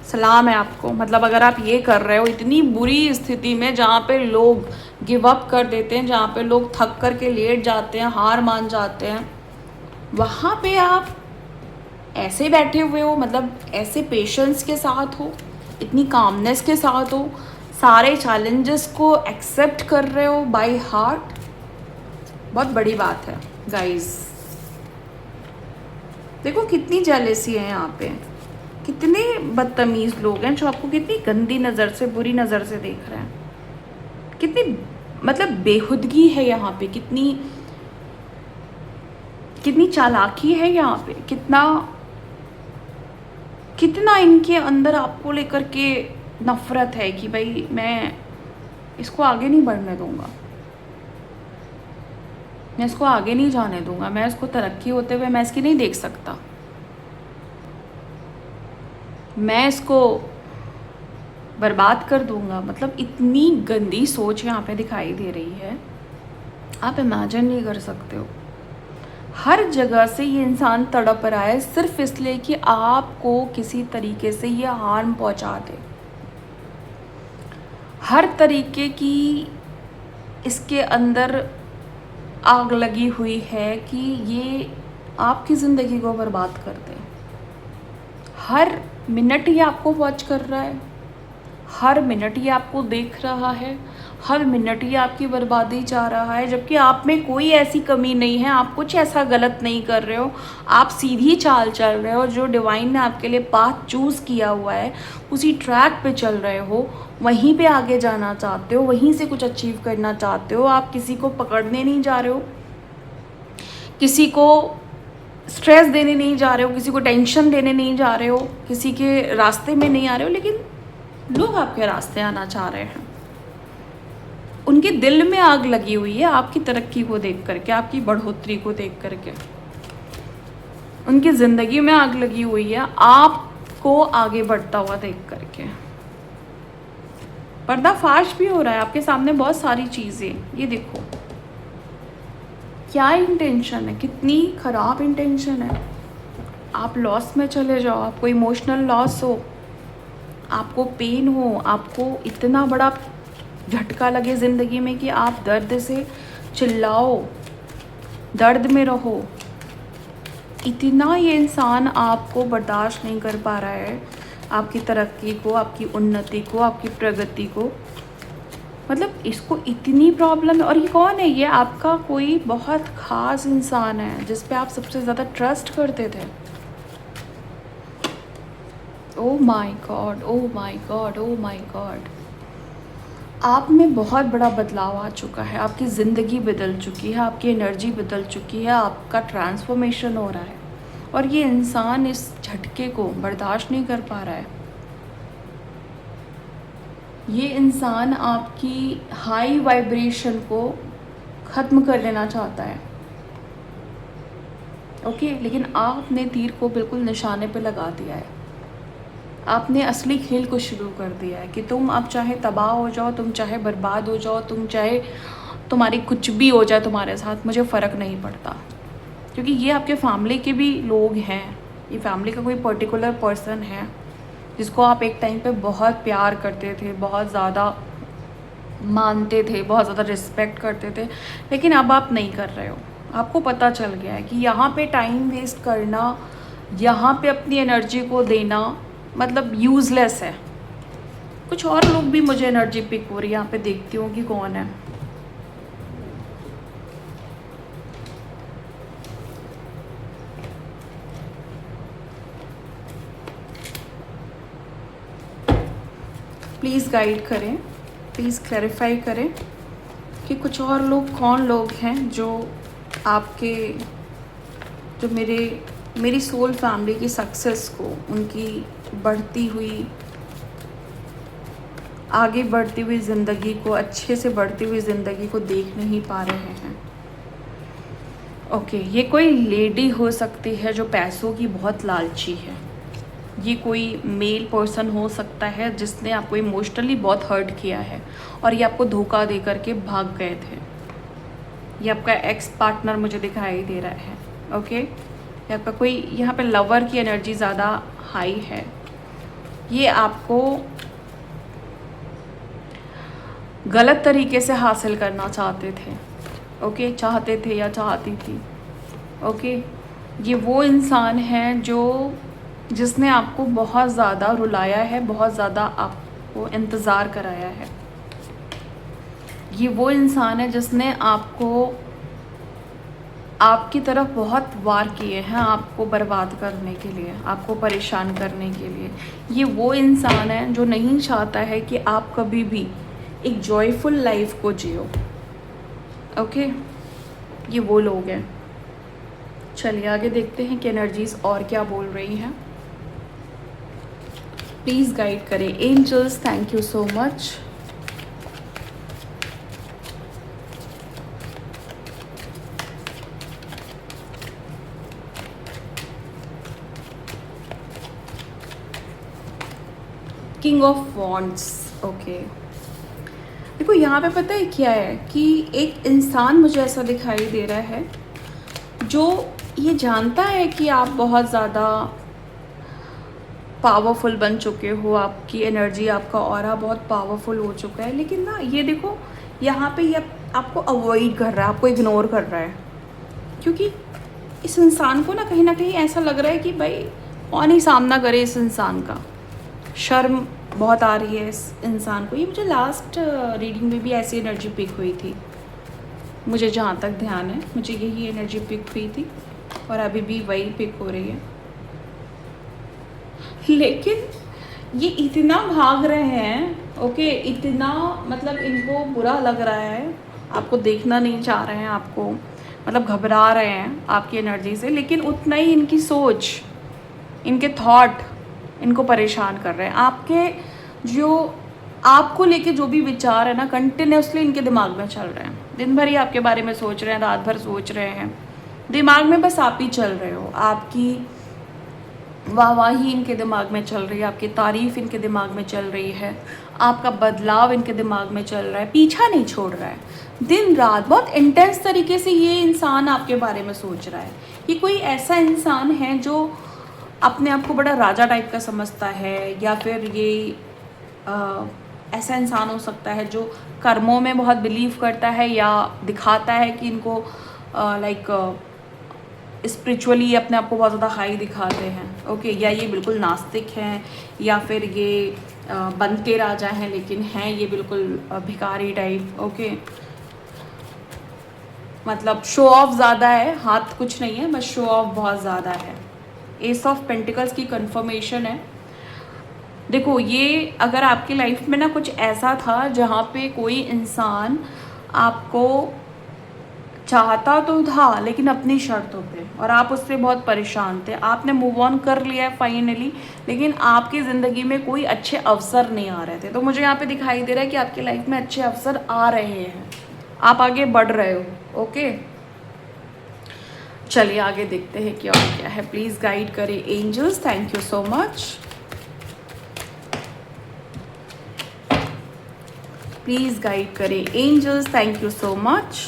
सलाम है आपको। मतलब अगर आप ये कर रहे हो इतनी बुरी स्थिति में, जहाँ पे लोग गिव अप कर देते हैं, जहाँ पे लोग थक कर के लेट जाते हैं, हार मान जाते हैं, वहाँ पे आप ऐसे बैठे हुए हो, मतलब ऐसे पेशेंस के साथ हो इतनी कामनेस के साथ हो, सारे चैलेंजेस को एक्सेप्ट कर रहे हो बाय हार्ट, बहुत बड़ी बात है गाइस। देखो कितनी जेलेसी है यहाँ पे, कितने बदतमीज लोग हैं जो आपको कितनी गंदी नज़र से, बुरी नज़र से देख रहे हैं, कितनी मतलब बेहुदगी है यहाँ पे, कितनी कितनी चालाकी है यहाँ पे, कितना इनके अंदर आपको लेकर के नफरत है कि भाई मैं इसको आगे नहीं बढ़ने दूंगा, मैं इसको आगे नहीं जाने दूंगा, मैं इसको तरक्की होते हुए मैं इसकी नहीं देख सकता, मैं इसको बर्बाद कर दूंगा। मतलब इतनी गंदी सोच यहाँ पे दिखाई दे रही है, आप इमेजिन नहीं कर सकते हो। हर जगह से ये इंसान तड़प रहा है सिर्फ इसलिए कि आपको किसी तरीके से ये हार्म पहुंचा दे। हर तरीके की इसके अंदर आग लगी हुई है कि ये आपकी ज़िंदगी को बर्बाद कर दे। हर मिनट ये आपको वॉच कर रहा है, हर मिनट ये आपको देख रहा है, हर मिनट ये आपकी बर्बादी चाह रहा है, जबकि आप में कोई ऐसी कमी नहीं है, आप कुछ ऐसा गलत नहीं कर रहे हो, आप सीधी चाल चल रहे हो, जो डिवाइन ने आपके लिए पाथ चूज़ किया हुआ है उसी ट्रैक पे चल रहे हो, वहीं पे आगे जाना चाहते हो, वहीं से कुछ अचीव करना चाहते हो। आप किसी को पकड़ने नहीं जा रहे हो, किसी को स्ट्रेस देने नहीं जा रहे हो, किसी को टेंशन देने नहीं जा रहे हो, किसी के रास्ते में नहीं आ रहे हो, लेकिन लोग आपके रास्ते आना चाह रहे हैं। उनके दिल में आग लगी हुई है आपकी तरक्की को देख करके, आपकी बढ़ोतरी को देख करके, उनकी ज़िंदगी में आग लगी हुई है आपको आगे बढ़ता हुआ देख करके। पर्दाफाश भी हो रहा है आपके सामने बहुत सारी चीज़ें। ये देखो क्या इंटेंशन है, कितनी ख़राब इंटेंशन है। आप लॉस में चले जाओ, आपको इमोशनल लॉस हो, आपको पेन हो, आपको इतना बड़ा झटका लगे ज़िंदगी में कि आप दर्द से चिल्लाओ, दर्द में रहो, इतना ये इंसान आपको बर्दाश्त नहीं कर पा रहा है, आपकी तरक्की को, आपकी उन्नति को, आपकी प्रगति को। मतलब इसको इतनी प्रॉब्लम है। और ये कौन है? ये आपका कोई बहुत ख़ास इंसान है जिस पे आप सबसे ज़्यादा ट्रस्ट करते थे। ओह my God, oh my God, oh my God, आप में बहुत बड़ा बदलाव आ चुका है, आपकी ज़िंदगी बदल चुकी है, आपकी एनर्जी बदल चुकी है, आपका ट्रांसफॉर्मेशन हो रहा है, और ये इंसान इस झटके को बर्दाश्त नहीं कर पा रहा है। ये इंसान आपकी हाई वाइब्रेशन को ख़त्म कर देना चाहता है, ओके। लेकिन आपने तीर को बिल्कुल निशाने पे लगा दिया है, आपने असली खेल को शुरू कर दिया है कि तुम अब चाहे तबाह हो जाओ, तुम चाहे बर्बाद हो जाओ, तुम चाहे तुम्हारी कुछ भी हो जाए तुम्हारे साथ, मुझे फ़र्क नहीं पड़ता। क्योंकि ये आपके फैमिली के भी लोग हैं, ये फैमिली का कोई पर्टिकुलर पर्सन है जिसको आप एक टाइम पे बहुत प्यार करते थे, बहुत ज़्यादा मानते थे, बहुत ज़्यादा रिस्पेक्ट करते थे, लेकिन अब आप नहीं कर रहे हो। आपको पता चल गया है कि यहाँ पे टाइम वेस्ट करना, यहाँ पे अपनी एनर्जी को देना मतलब यूज़लेस है। कुछ और लोग भी मुझे एनर्जी पिक हो रही है, यहाँ पे देखती हूँ कि कौन है। प्लीज़ गाइड करें, प्लीज़ क्लैरिफाई करें कि कुछ और लोग कौन लोग हैं जो आपके, जो मेरी सोल फैमिली की सक्सेस को, उनकी बढ़ती हुई, आगे बढ़ती हुई ज़िंदगी को, अच्छे से बढ़ती हुई ज़िंदगी को देख नहीं पा रहे हैं। ओके, ये कोई लेडी हो सकती है जो पैसों की बहुत लालची है, ये कोई मेल पर्सन हो सकता है जिसने आपको इमोशनली बहुत हर्ट किया है और ये आपको धोखा दे करके भाग गए थे। ये आपका एक्स पार्टनर मुझे दिखाई दे रहा है, ओके। ये आपका कोई, यहाँ पे लवर की एनर्जी ज़्यादा हाई है। ये आपको गलत तरीके से हासिल करना चाहते थे, ओके, चाहते थे या चाहती थी, ओके। ये वो इंसान है जो जिसने आपको बहुत ज़्यादा रुलाया है, बहुत ज़्यादा आपको इंतज़ार कराया है। ये वो इंसान है जिसने आपकी तरफ बहुत वार किए हैं, आपको बर्बाद करने के लिए, आपको परेशान करने के लिए। ये वो इंसान है जो नहीं चाहता है कि आप कभी भी एक जॉयफुल लाइफ को जियो। ओके, ये वो लोग हैं। चलिए आगे देखते हैं कि एनर्जीज और क्या बोल रही हैं। प्लीज़ गाइड करें angels, thank you so much. King of wands. Okay, देखो यहाँ पे पता है क्या है कि एक इंसान मुझे ऐसा दिखाई दे रहा है जो ये जानता है कि आप बहुत ज़्यादा पावरफुल बन चुके हो, आपकी एनर्जी, आपका ऑरा बहुत पावरफुल हो चुका है, लेकिन ना ये देखो यहाँ पे ये आपको अवॉइड कर रहा है, आपको इग्नोर कर रहा है, क्योंकि इस इंसान को ना कहीं ऐसा लग रहा है कि भाई कौन ही सामना करे इस इंसान का। शर्म बहुत आ रही है इस इंसान को। ये मुझे लास्ट रीडिंग में भी ऐसी एनर्जी पिक हुई थी, मुझे जहाँ तक ध्यान है मुझे यही एनर्जी पिक हुई थी और अभी भी वही पिक हो रही है। लेकिन ये इतना भाग रहे हैं, ओके, इतना मतलब इनको बुरा लग रहा है, आपको देखना नहीं चाह रहे हैं, आपको मतलब घबरा रहे हैं आपकी एनर्जी से, लेकिन उतना ही इनकी सोच, इनके थॉट इनको परेशान कर रहे हैं। आपके जो आपको लेके जो भी विचार है ना, कंटिन्यूसली इनके दिमाग में चल रहे हैं। दिन भर ही आपके बारे में सोच रहे हैं, रात भर सोच रहे हैं, दिमाग में बस आप ही चल रहे हो। आपकी वाहवाही इनके दिमाग में चल रही है, आपकी तारीफ इनके दिमाग में चल रही है, आपका बदलाव इनके दिमाग में चल रहा है, पीछा नहीं छोड़ रहा है। दिन रात बहुत इंटेंस तरीके से ये इंसान आपके बारे में सोच रहा है। ये कोई ऐसा इंसान है जो अपने आप को बड़ा राजा टाइप का समझता है, या फिर ये ऐसा इंसान हो सकता है जो कर्मों में बहुत बिलीव करता है या दिखाता है कि इनको लाइक स्पिरिचुअली अपने आप को बहुत ज़्यादा हाई दिखाते हैं। ओके, या ये बिल्कुल नास्तिक हैं, या फिर ये बन के राजा हैं लेकिन हैं ये बिल्कुल भिखारी टाइप। ओके, मतलब शो ऑफ ज़्यादा है, हाथ कुछ नहीं है, बस शो ऑफ बहुत ज़्यादा है। एस ऑफ पेंटिकल्स की कंफर्मेशन है। देखो, ये अगर आपकी लाइफ में ना कुछ ऐसा था जहाँ पे कोई इंसान आपको चाहता तो था लेकिन अपनी शर्तों पे, और आप उससे बहुत परेशान थे, आपने मूव ऑन कर लिया है फाइनली, लेकिन आपकी ज़िंदगी में कोई अच्छे अवसर नहीं आ रहे थे। तो मुझे यहाँ पे दिखाई दे रहा है कि आपकी लाइफ में अच्छे अवसर आ रहे हैं, आप आगे बढ़ रहे हो। ओके, चलिए आगे देखते हैं कि और क्या है। प्लीज़ गाइड करें angels, thank you so much. Please guide करें angels, thank you so much.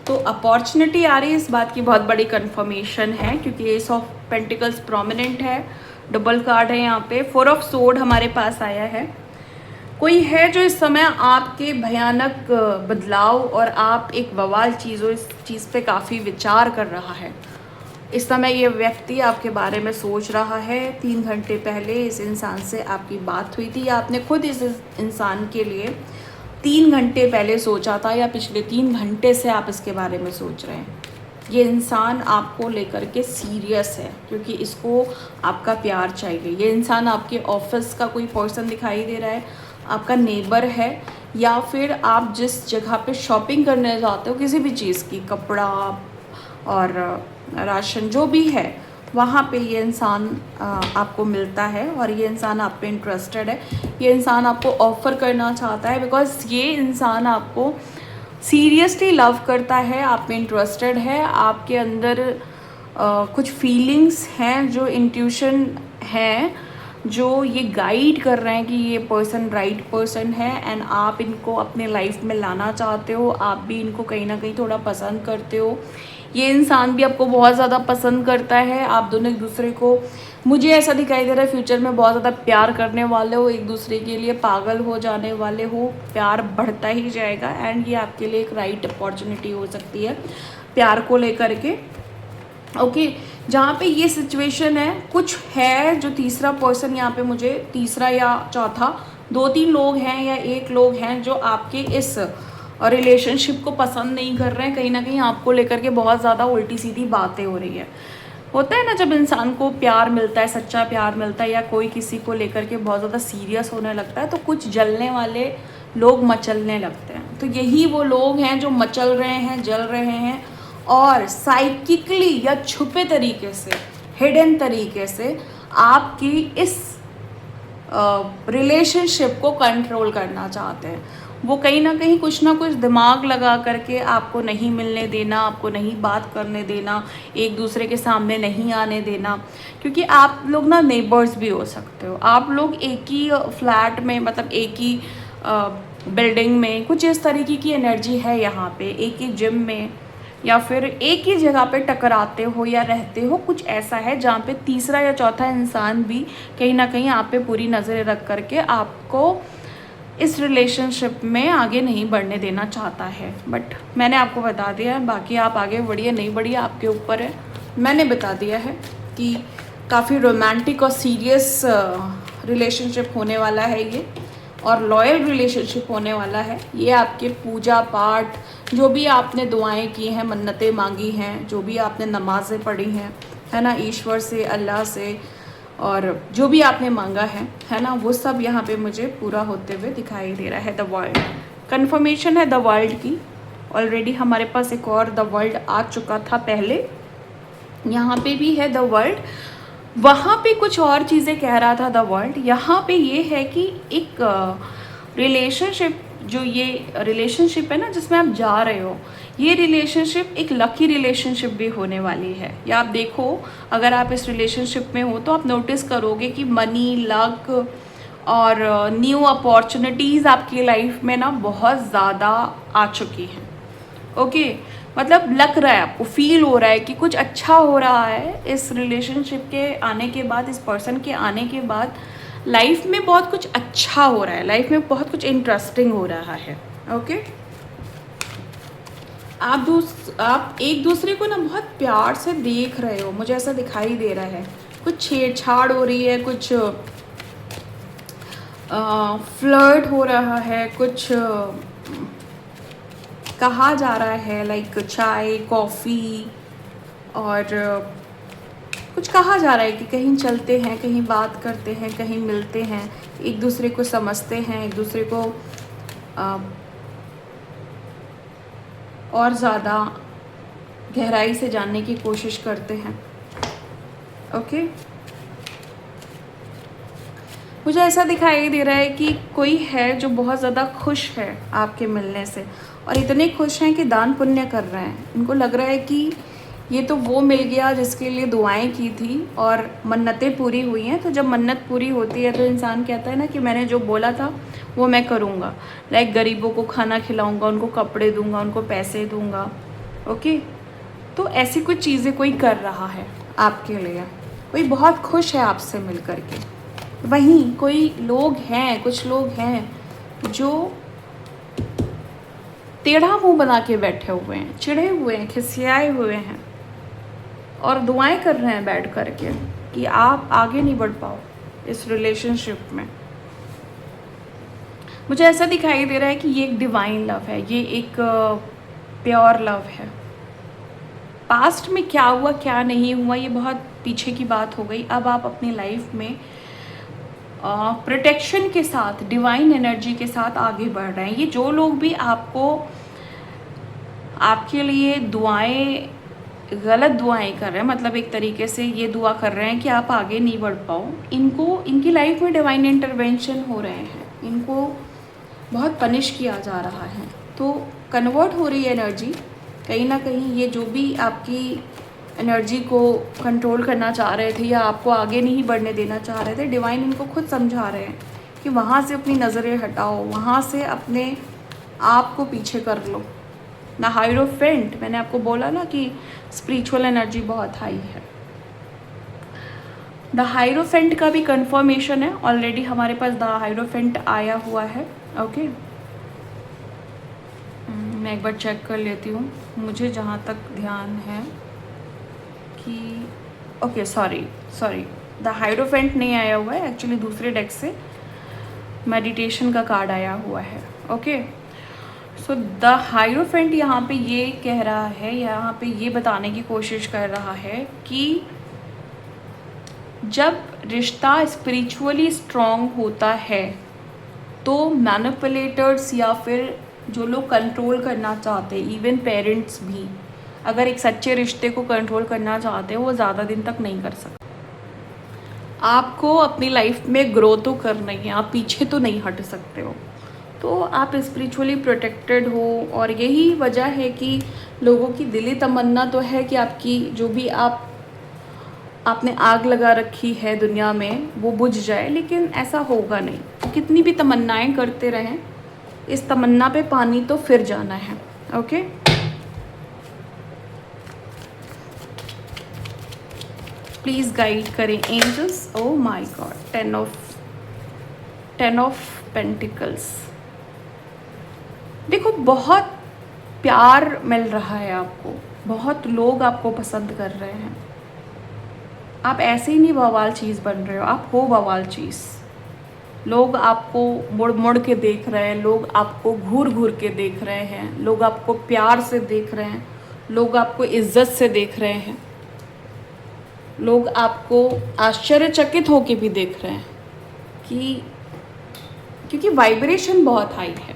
तो अपॉर्चुनिटी आ रही है, इस बात की बहुत बड़ी कंफर्मेशन है, क्योंकि एस ऑफ पेंटिकल्स प्रोमिनेंट है, डबल कार्ड है यहाँ पे, 4 ऑफ सोर्ड हमारे पास आया है। कोई है जो इस समय आपके भयानक बदलाव और आप एक बवाल चीज़ों इस चीज़ पे काफ़ी विचार कर रहा है। इस समय ये व्यक्ति आपके बारे में सोच रहा है। 3 घंटे पहले इस इंसान से आपकी बात हुई थी, या आपने खुद इस इंसान के लिए 3 घंटे पहले सोचा था, या पिछले 3 घंटे से आप इसके बारे में सोच रहे हैं। ये इंसान आपको लेकर के सीरियस है, क्योंकि इसको आपका प्यार चाहिए। ये इंसान आपके ऑफिस का कोई पर्सन दिखाई दे रहा है, आपका नेबर है, या फिर आप जिस जगह पे शॉपिंग करने जाते हो किसी भी चीज़ की, कपड़ा और राशन जो भी है, वहाँ पे ये इंसान आपको मिलता है, और ये इंसान आप पे इंटरेस्टेड है। ये इंसान आपको ऑफ़र करना चाहता है, बिकॉज ये इंसान आपको सीरियसली लव करता है, आप पे इंटरेस्टेड है। आपके अंदर कुछ फीलिंग्स हैं, जो इंट्यूशन हैं, जो ये गाइड कर रहे हैं कि ये पर्सन राइट पर्सन है, एंड आप इनको अपने लाइफ में लाना चाहते हो। आप भी इनको कहीं ना कहीं थोड़ा पसंद करते हो, ये इंसान भी आपको बहुत ज़्यादा पसंद करता है। आप दोनों एक दूसरे को, मुझे ऐसा दिखाई दे रहा है, फ्यूचर में बहुत ज़्यादा प्यार करने वाले हो, एक दूसरे के लिए पागल हो जाने वाले हो, प्यार बढ़ता ही जाएगा, एंड ये आपके लिए एक राइट अपॉर्चुनिटी हो सकती है प्यार को लेकर के। ओके। जहाँ पे ये सिचुएशन है, कुछ है जो तीसरा पर्सन यहाँ पे मुझे, तीसरा या चौथा, 2-3 लोग हैं या एक लोग हैं जो आपके इस रिलेशनशिप को पसंद नहीं कर रहे हैं। कहीं ना कहीं आपको लेकर के बहुत ज़्यादा उल्टी सीधी बातें हो रही है। होता है ना, जब इंसान को प्यार मिलता है, सच्चा प्यार मिलता है, या कोई किसी को लेकर के बहुत ज़्यादा सीरियस होने लगता है, तो कुछ जलने वाले लोग मचलने लगते हैं। तो यही वो लोग हैं जो मचल रहे हैं, जल रहे हैं, और साइकिकली या छुपे तरीके से, हिडन तरीके से आपकी इस रिलेशनशिप को कंट्रोल करना चाहते हैं। वो कहीं ना कहीं कुछ ना कुछ दिमाग लगा करके आपको नहीं मिलने देना, आपको नहीं बात करने देना, एक दूसरे के सामने नहीं आने देना। क्योंकि आप लोग ना नेबर्स भी हो सकते हो, आप लोग एक ही फ्लैट में, मतलब एक ही बिल्डिंग में, कुछ इस तरीके की एनर्जी है यहाँ पे, एक ही जिम में या फिर एक ही जगह पे टकराते हो या रहते हो। कुछ ऐसा है जहाँ पे तीसरा या चौथा इंसान भी कहीं ना कहीं आप पे पूरी नज़रें रख करके आपको इस रिलेशनशिप में आगे नहीं बढ़ने देना चाहता है। बट मैंने आपको बता दिया है, बाकी आप आगे बढ़िए नहीं बढ़िए आपके ऊपर है। मैंने बता दिया है कि काफ़ी रोमांटिक और सीरियस रिलेशनशिप होने वाला है ये, और लॉयल रिलेशनशिप होने वाला है ये। आपके पूजा पाठ, जो भी आपने दुआएं की हैं, मन्नतें मांगी हैं, जो भी आपने नमाज़ें पढ़ी हैं, है ना, ईश्वर से, अल्लाह से, और जो भी आपने मांगा है ना, वो सब यहाँ पे मुझे पूरा होते हुए दिखाई दे रहा है। द वर्ल्ड कन्फर्मेशन है द वर्ल्ड की। ऑलरेडी हमारे पास एक और द वर्ल्ड आ चुका था पहले, यहाँ पे भी है द वर्ल्ड। वहाँ पे कुछ और चीज़ें कह रहा था द वर्ल्ड, यहाँ पे ये है कि एक रिलेशनशिप, जो ये रिलेशनशिप है ना जिसमें आप जा रहे हो, ये रिलेशनशिप एक लकी रिलेशनशिप भी होने वाली है। या आप देखो, अगर आप इस रिलेशनशिप में हो तो आप नोटिस करोगे कि मनी, लक और न्यू अपॉर्चुनिटीज़ आपकी लाइफ में ना बहुत ज़्यादा आ चुकी हैं। ओके, मतलब लग रहा है, आपको फील हो रहा है कि कुछ अच्छा हो रहा है इस रिलेशनशिप के आने के बाद, इस पर्सन के आने के बाद लाइफ में बहुत कुछ अच्छा हो रहा है, लाइफ में बहुत कुछ इंटरेस्टिंग हो रहा है। ओके, आप एक दूसरे को ना बहुत प्यार से देख रहे हो, मुझे ऐसा दिखाई दे रहा है। कुछ छेड़छाड़ हो रही है, कुछ फ्लर्ट हो रहा है, कुछ कहा जा रहा है, लाइक चाय कॉफ़ी, और कुछ कहा जा रहा है कि कहीं चलते हैं, कहीं बात करते हैं, कहीं मिलते हैं, एक दूसरे को समझते हैं, एक दूसरे को और ज़्यादा गहराई से जानने की कोशिश करते हैं। ओके, मुझे ऐसा दिखाई दे रहा है कि कोई है जो बहुत ज़्यादा खुश है आपके मिलने से, और इतने खुश हैं कि दान पुण्य कर रहे हैं। इनको लग रहा है कि ये तो वो मिल गया जिसके लिए दुआएं की थी और मन्नतें पूरी हुई हैं। तो जब मन्नत पूरी होती है तो इंसान कहता है ना कि मैंने जो बोला था वो मैं करूँगा, लाइक गरीबों को खाना खिलाऊँगा, उनको कपड़े दूँगा, उनको पैसे दूँगा। ओके, तो ऐसी कुछ चीज़ें कोई कर रहा है आपके लिए, कोई बहुत खुश है आपसे मिल कर के। वहीं कोई लोग हैं, कुछ लोग हैं जो टेढ़ा मुंह बना के बैठे हुए हैं, चिढ़े हुए हैं, खिसियाए हुए हैं, और दुआएं कर रहे हैं बैठ कर के कि आप आगे नहीं बढ़ पाओ इस रिलेशनशिप में। मुझे ऐसा दिखाई दे रहा है कि ये एक डिवाइन लव है, ये एक प्योर लव है। पास्ट में क्या हुआ क्या नहीं हुआ ये बहुत पीछे की बात हो गई। अब आप अपनी लाइफ में प्रोटेक्शन के साथ, डिवाइन एनर्जी के साथ आगे बढ़ रहे हैं। ये जो लोग भी आपके लिए दुआएं, गलत दुआएं कर रहे हैं, मतलब एक तरीके से ये दुआ कर रहे हैं कि आप आगे नहीं बढ़ पाओ, इनकी लाइफ में डिवाइन इंटरवेंशन हो रहे हैं, इनको बहुत पनिश किया जा रहा है। तो कन्वर्ट हो रही है एनर्जी कहीं ना कहीं। ये जो भी आपकी एनर्जी को कंट्रोल करना चाह रहे थे या आपको आगे नहीं बढ़ने देना चाह रहे थे, डिवाइन इनको खुद समझा रहे हैं कि वहाँ से अपनी नज़रें हटाओ, वहाँ से अपने आप को पीछे कर लो। द हायरोफेंट, मैंने आपको बोला ना कि स्पिरिचुअल एनर्जी बहुत हाई है। द हायरोफेंट का भी कंफर्मेशन है, ऑलरेडी हमारे पास द हायरोफेंट आया हुआ है। ओके, मैं एक बार चेक कर लेती हूँ, मुझे जहाँ तक ध्यान है कि ओके सॉरी द हाइरोफेंट नहीं आया हुआ है, एक्चुअली दूसरे डेक से मेडिटेशन का कार्ड आया हुआ है। ओके सो द हाइरोफेंट यहाँ पे ये कह रहा है, यहाँ पे ये बताने की कोशिश कर रहा है कि जब रिश्ता स्पिरिचुअली स्ट्रॉन्ग होता है तो मैनिपुलेटर्स या फिर जो लोग कंट्रोल करना चाहते हैं, इवन पेरेंट्स भी अगर एक सच्चे रिश्ते को कंट्रोल करना चाहते हैं वो ज़्यादा दिन तक नहीं कर सकते। आपको अपनी लाइफ में ग्रो तो करना ही है, आप पीछे तो नहीं हट सकते हो, तो आप स्पिरिचुअली प्रोटेक्टेड हो। और यही वजह है कि लोगों की दिली तमन्ना तो है कि आपकी जो भी आपने आग लगा रखी है दुनिया में वो बुझ जाए, लेकिन ऐसा होगा नहीं। कितनी भी तमन्नाएं करते रहें, इस तमन्ना पे पानी तो फिर जाना है। ओके प्लीज़ गाइड करें angels. Oh my God, ten of pentacles. देखो बहुत प्यार मिल रहा है आपको, बहुत लोग आपको पसंद कर रहे हैं। आप ऐसे ही नहीं बवाल चीज़ बन रहे हो, आप हो बवाल चीज़। लोग आपको मुड़ मुड़ के देख रहे हैं, लोग आपको घूर घूर के देख रहे हैं, लोग आपको प्यार से देख रहे हैं, लोग आपको इज्जत से देख रहे हैं, लोग आपको आश्चर्यचकित होके भी देख रहे हैं कि क्योंकि वाइब्रेशन बहुत हाई है,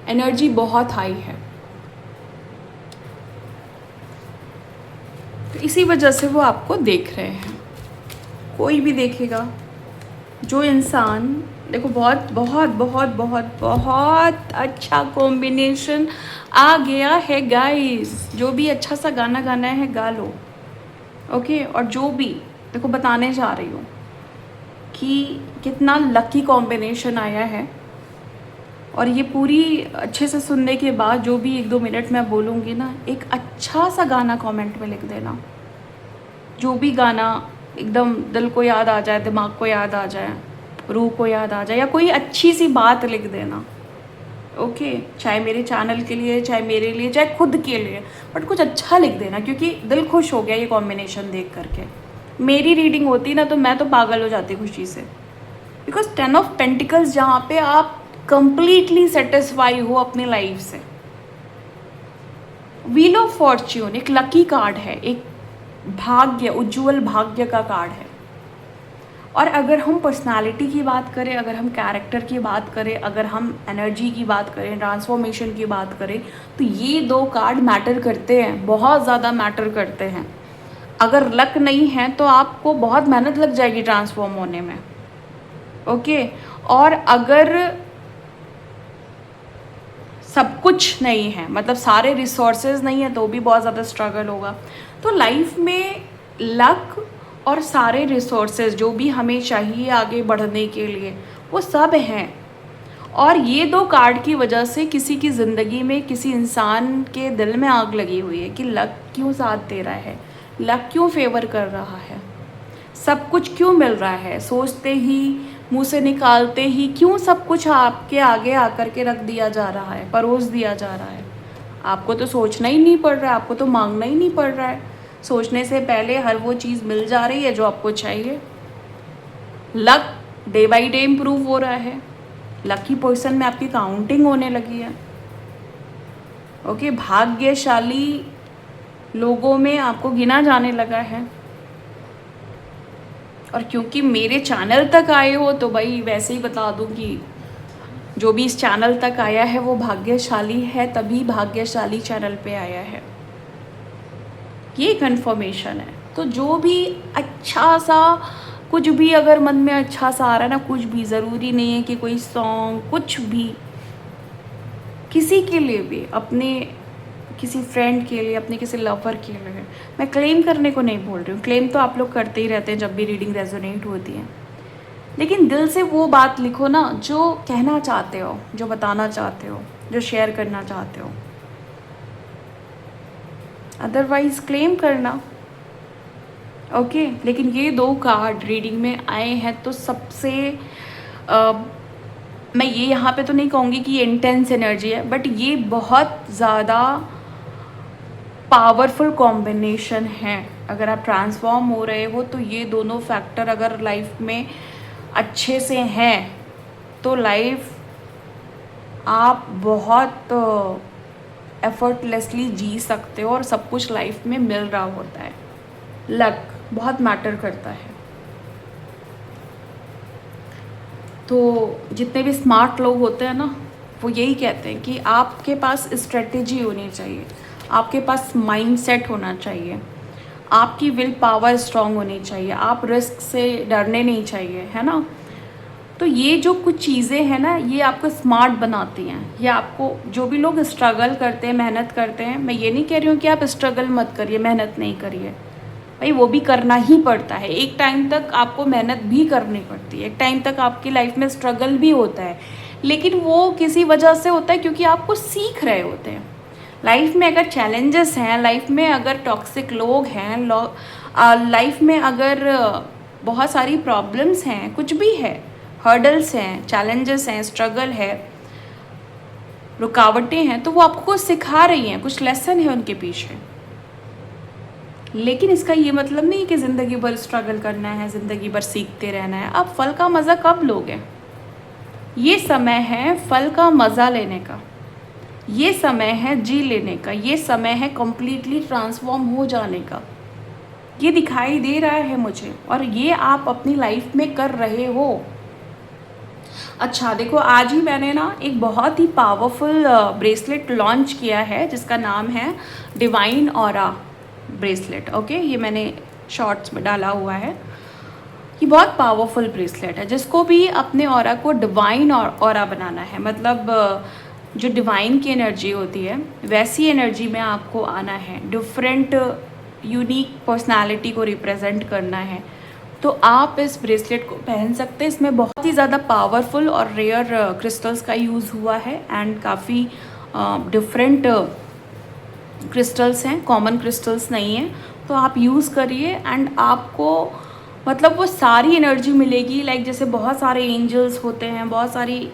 एनर्जी बहुत हाई है, तो इसी वजह से वो आपको देख रहे हैं। कोई भी देखेगा, जो इंसान देखो बहुत बहुत बहुत बहुत बहुत अच्छा कॉम्बिनेशन आ गया है गाइस। जो भी अच्छा सा गाना गाना है गा लो। ओके और जो भी देखो बताने जा रही हूँ कि कितना लकी कॉम्बिनेशन आया है। और ये पूरी अच्छे से सुनने के बाद जो भी 1-2 मिनट मैं बोलूँगी ना, एक अच्छा सा गाना कमेंट में लिख देना। जो भी गाना एकदम दिल को याद आ जाए, दिमाग को याद आ जाए, रूह को याद आ जाए, या कोई अच्छी सी बात लिख देना। ओके चाहे मेरे चैनल के लिए, चाहे मेरे लिए, चाहे खुद के लिए, बट कुछ अच्छा लिख देना, क्योंकि दिल खुश हो गया ये कॉम्बिनेशन देख करके। मेरी रीडिंग होती ना तो मैं तो पागल हो जाती खुशी से, बिकॉज 10 ऑफ पेंटिकल्स जहाँ पे आप कंप्लीटली सेटिस्फाई हो अपनी लाइफ से। व्हील ऑफ फॉर्च्यून एक लकी कार्ड है, एक भाग्य, उज्जवल भाग्य का कार्ड है। और अगर हम पर्सनालिटी की बात करें, अगर हम कैरेक्टर की बात करें, अगर हम एनर्जी की बात करें, ट्रांसफॉर्मेशन की बात करें, तो ये 2 कार्ड मैटर करते हैं, बहुत ज़्यादा मैटर करते हैं। अगर लक नहीं है तो आपको बहुत मेहनत लग जाएगी ट्रांसफॉर्म होने में। ओके और अगर सब कुछ नहीं है, मतलब सारे रिसोर्सेज नहीं है, तो भी बहुत ज़्यादा स्ट्रगल होगा। तो लाइफ में लक और सारे रिसोर्सेज जो भी हमें चाहिए आगे बढ़ने के लिए, वो सब हैं। और ये 2 कार्ड की वजह से किसी की ज़िंदगी में, किसी इंसान के दिल में आग लगी हुई है कि लक क्यों साथ दे रहा है, लक क्यों फेवर कर रहा है, सब कुछ क्यों मिल रहा है, सोचते ही, मुंह से निकालते ही क्यों सब कुछ आपके आगे आकर के रख दिया जा रहा है, परोस दिया जा रहा है। आपको तो सोचना ही नहीं पड़ रहा है, आपको तो मांगना ही नहीं पड़ रहा है, सोचने से पहले हर वो चीज़ मिल जा रही है जो आपको चाहिए। Luck day by day improve हो रहा है, लकी पर्सन में आपकी काउंटिंग होने लगी है। ओके भाग्यशाली लोगों में आपको गिना जाने लगा है। और क्योंकि मेरे चैनल तक आए हो तो भाई वैसे ही बता दूं कि जो भी इस चैनल तक आया है वो भाग्यशाली है, तभी भाग्यशाली चैनल पे आया है, ये कंफर्मेशन है। तो जो भी अच्छा सा, कुछ भी अगर मन में अच्छा सा आ रहा है ना, कुछ भी, ज़रूरी नहीं है कि कोई सॉन्ग, कुछ भी, किसी के लिए भी, अपने किसी फ्रेंड के लिए, अपने किसी लवर के लिए, मैं क्लेम करने को नहीं बोल रही हूँ, क्लेम तो आप लोग करते ही रहते हैं जब भी रीडिंग रेजोनेट होती है, लेकिन दिल से वो बात लिखो ना जो कहना चाहते हो, जो बताना चाहते हो, जो शेयर करना चाहते हो। अदरवाइज क्लेम करना। ओके लेकिन ये 2 कार्ड रीडिंग में आए हैं तो सबसे मैं ये यहाँ पे तो नहीं कहूँगी कि ये इंटेंस एनर्जी है, बट ये बहुत ज़्यादा पावरफुल कॉम्बिनेशन है। अगर आप ट्रांसफॉर्म हो रहे हो तो ये दोनों फैक्टर अगर लाइफ में अच्छे से हैं तो लाइफ आप बहुत एफर्टलेसली जी सकते हो और सब कुछ लाइफ में मिल रहा होता है। लक बहुत मैटर करता है। तो जितने भी स्मार्ट लोग होते हैं ना, वो यही कहते हैं कि आपके पास स्ट्रेटेजी होनी चाहिए, आपके पास माइंडसेट होना चाहिए, आपकी विल पावर स्ट्रांग होनी चाहिए, आप रिस्क से डरने नहीं चाहिए, है ना। तो ये जो कुछ चीज़ें हैं ना, ये आपको स्मार्ट बनाती हैं। ये आपको, जो भी लोग स्ट्रगल करते हैं, मेहनत करते हैं, मैं ये नहीं कह रही हूँ कि आप स्ट्रगल मत करिए, मेहनत नहीं करिए, भाई वो भी करना ही पड़ता है। एक टाइम तक आपको मेहनत भी करनी पड़ती है, एक टाइम तक आपकी लाइफ में स्ट्रगल भी होता है, लेकिन वो किसी वजह से होता है क्योंकि आपको सीख रहे होते हैं। लाइफ में अगर चैलेंजेस हैं, लाइफ में अगर टॉक्सिक लोग हैं, लाइफ में अगर बहुत सारी प्रॉब्लम्स हैं, कुछ भी है, हर्डल्स हैं, चैलेंजेस हैं, स्ट्रगल है, रुकावटें हैं, तो वो आपको कुछ सिखा रही हैं, कुछ लेसन है उनके पीछे। लेकिन इसका ये मतलब नहीं कि ज़िंदगी भर स्ट्रगल करना है, ज़िंदगी भर सीखते रहना है। आप फल का मज़ा कब लोगे? ये समय है फल का मज़ा लेने का, ये समय है जी लेने का, ये समय है कम्प्लीटली ट्रांसफॉर्म हो जाने का। ये दिखाई दे रहा है मुझे, और ये आप अपनी लाइफ में कर रहे हो। अच्छा देखो, आज ही मैंने ना एक बहुत ही पावरफुल ब्रेसलेट लॉन्च किया है जिसका नाम है डिवाइन ऑरा ब्रेसलेट। ओके, ये मैंने शॉर्ट्स में डाला हुआ है। ये बहुत पावरफुल ब्रेसलेट है, जिसको भी अपने ऑरा को डिवाइन ऑरा बनाना है, मतलब जो डिवाइन की एनर्जी होती है वैसी एनर्जी में आपको आना है, डिफरेंट यूनिक पर्सनालिटी को रिप्रेजेंट करना है, तो आप इस ब्रेसलेट को पहन सकते हैं। इसमें बहुत ही ज़्यादा पावरफुल और रेयर क्रिस्टल्स का यूज़ हुआ है, एंड काफ़ी डिफरेंट क्रिस्टल्स हैं, कॉमन क्रिस्टल्स नहीं हैं। तो आप यूज़ करिए एंड आपको मतलब वो सारी एनर्जी मिलेगी। लाइक जैसे बहुत सारे एंजल्स होते हैं, बहुत सारी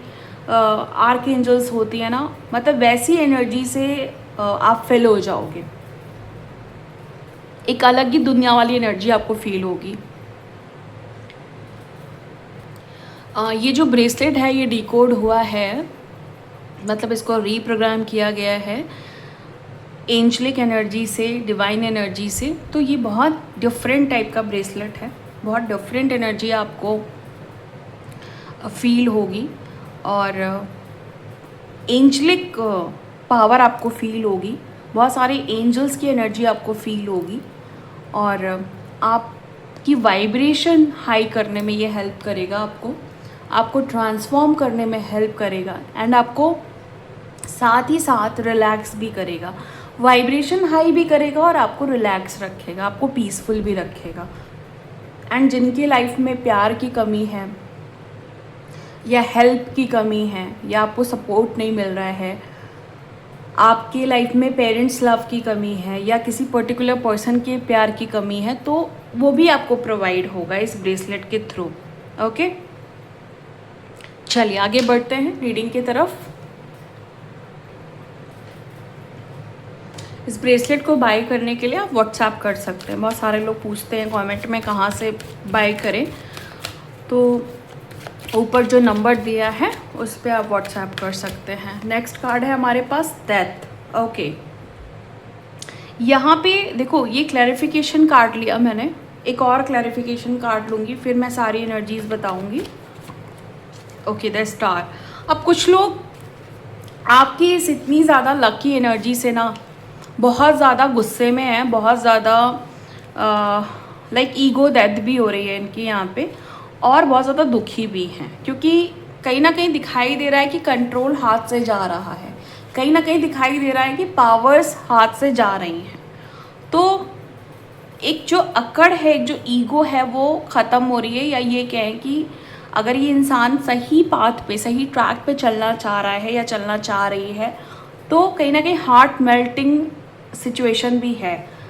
आर्क एंजल्स होती है ना, मतलब वैसी एनर्जी से आप फिल हो जाओगे। एक अलग ही दुनिया वाली एनर्जी आपको फील होगी। ये जो ब्रेसलेट है ये डिकोड हुआ है, मतलब इसको रीप्रोग्राम किया गया है एंजलिक एनर्जी से, डिवाइन एनर्जी से। तो ये बहुत डिफरेंट टाइप का ब्रेसलेट है, बहुत डिफरेंट एनर्जी आपको फील होगी और एंजलिक पावर आपको फील होगी, बहुत सारे एंजल्स की एनर्जी आपको फील होगी, और आपकी वाइब्रेशन हाई करने में ये हेल्प करेगा, आपको ट्रांसफॉर्म करने में हेल्प करेगा, एंड आपको साथ ही साथ रिलैक्स भी करेगा। वाइब्रेशन हाई भी करेगा और आपको रिलैक्स रखेगा, आपको पीसफुल भी रखेगा। एंड जिनकी लाइफ में प्यार की कमी है या हेल्प की कमी है या आपको सपोर्ट नहीं मिल रहा है, आपके लाइफ में पेरेंट्स लव की कमी है या किसी पर्टिकुलर पर्सन के प्यार की कमी है, तो वो भी आपको प्रोवाइड होगा इस ब्रेसलेट के थ्रू। ओके, चलिए आगे बढ़ते हैं रीडिंग की तरफ। इस ब्रेसलेट को बाय करने के लिए आप व्हाट्सएप कर सकते हैं। बहुत सारे लोग पूछते हैं कमेंट में कहाँ से बाय करें, तो ऊपर जो नंबर दिया है उस पर आप व्हाट्सएप कर सकते हैं। नेक्स्ट कार्ड है हमारे पास डेथ। ओके, यहाँ पे देखो ये क्लैरिफिकेशन कार्ड लिया मैंने, एक और क्लैरिफिकेशन कार्ड लूँगी, फिर मैं सारी एनर्जीज बताऊँगी। Okay, the star. अब कुछ लोग आपकी इस इतनी ज़्यादा लकी एनर्जी से ना बहुत ज़्यादा गुस्से में हैं, बहुत ज़्यादा लाइक ईगो डेथ भी हो रही है इनकी यहाँ पे, और बहुत ज़्यादा दुखी भी हैं, क्योंकि कहीं ना कहीं दिखाई दे रहा है कि कंट्रोल हाथ से जा रहा है, कहीं ना कहीं दिखाई दे रहा है कि पावर्स हाथ से जा रही हैं। तो एक जो अकड़ है, एक जो ईगो है वो ख़त्म हो रही है, या ये कहें कि अगर ये इंसान सही पाथ पे, सही ट्रैक पे चलना चाह रहा है या चलना चाह रही है, तो कहीं ना कहीं हार्ट मेल्टिंग सिचुएशन भी है।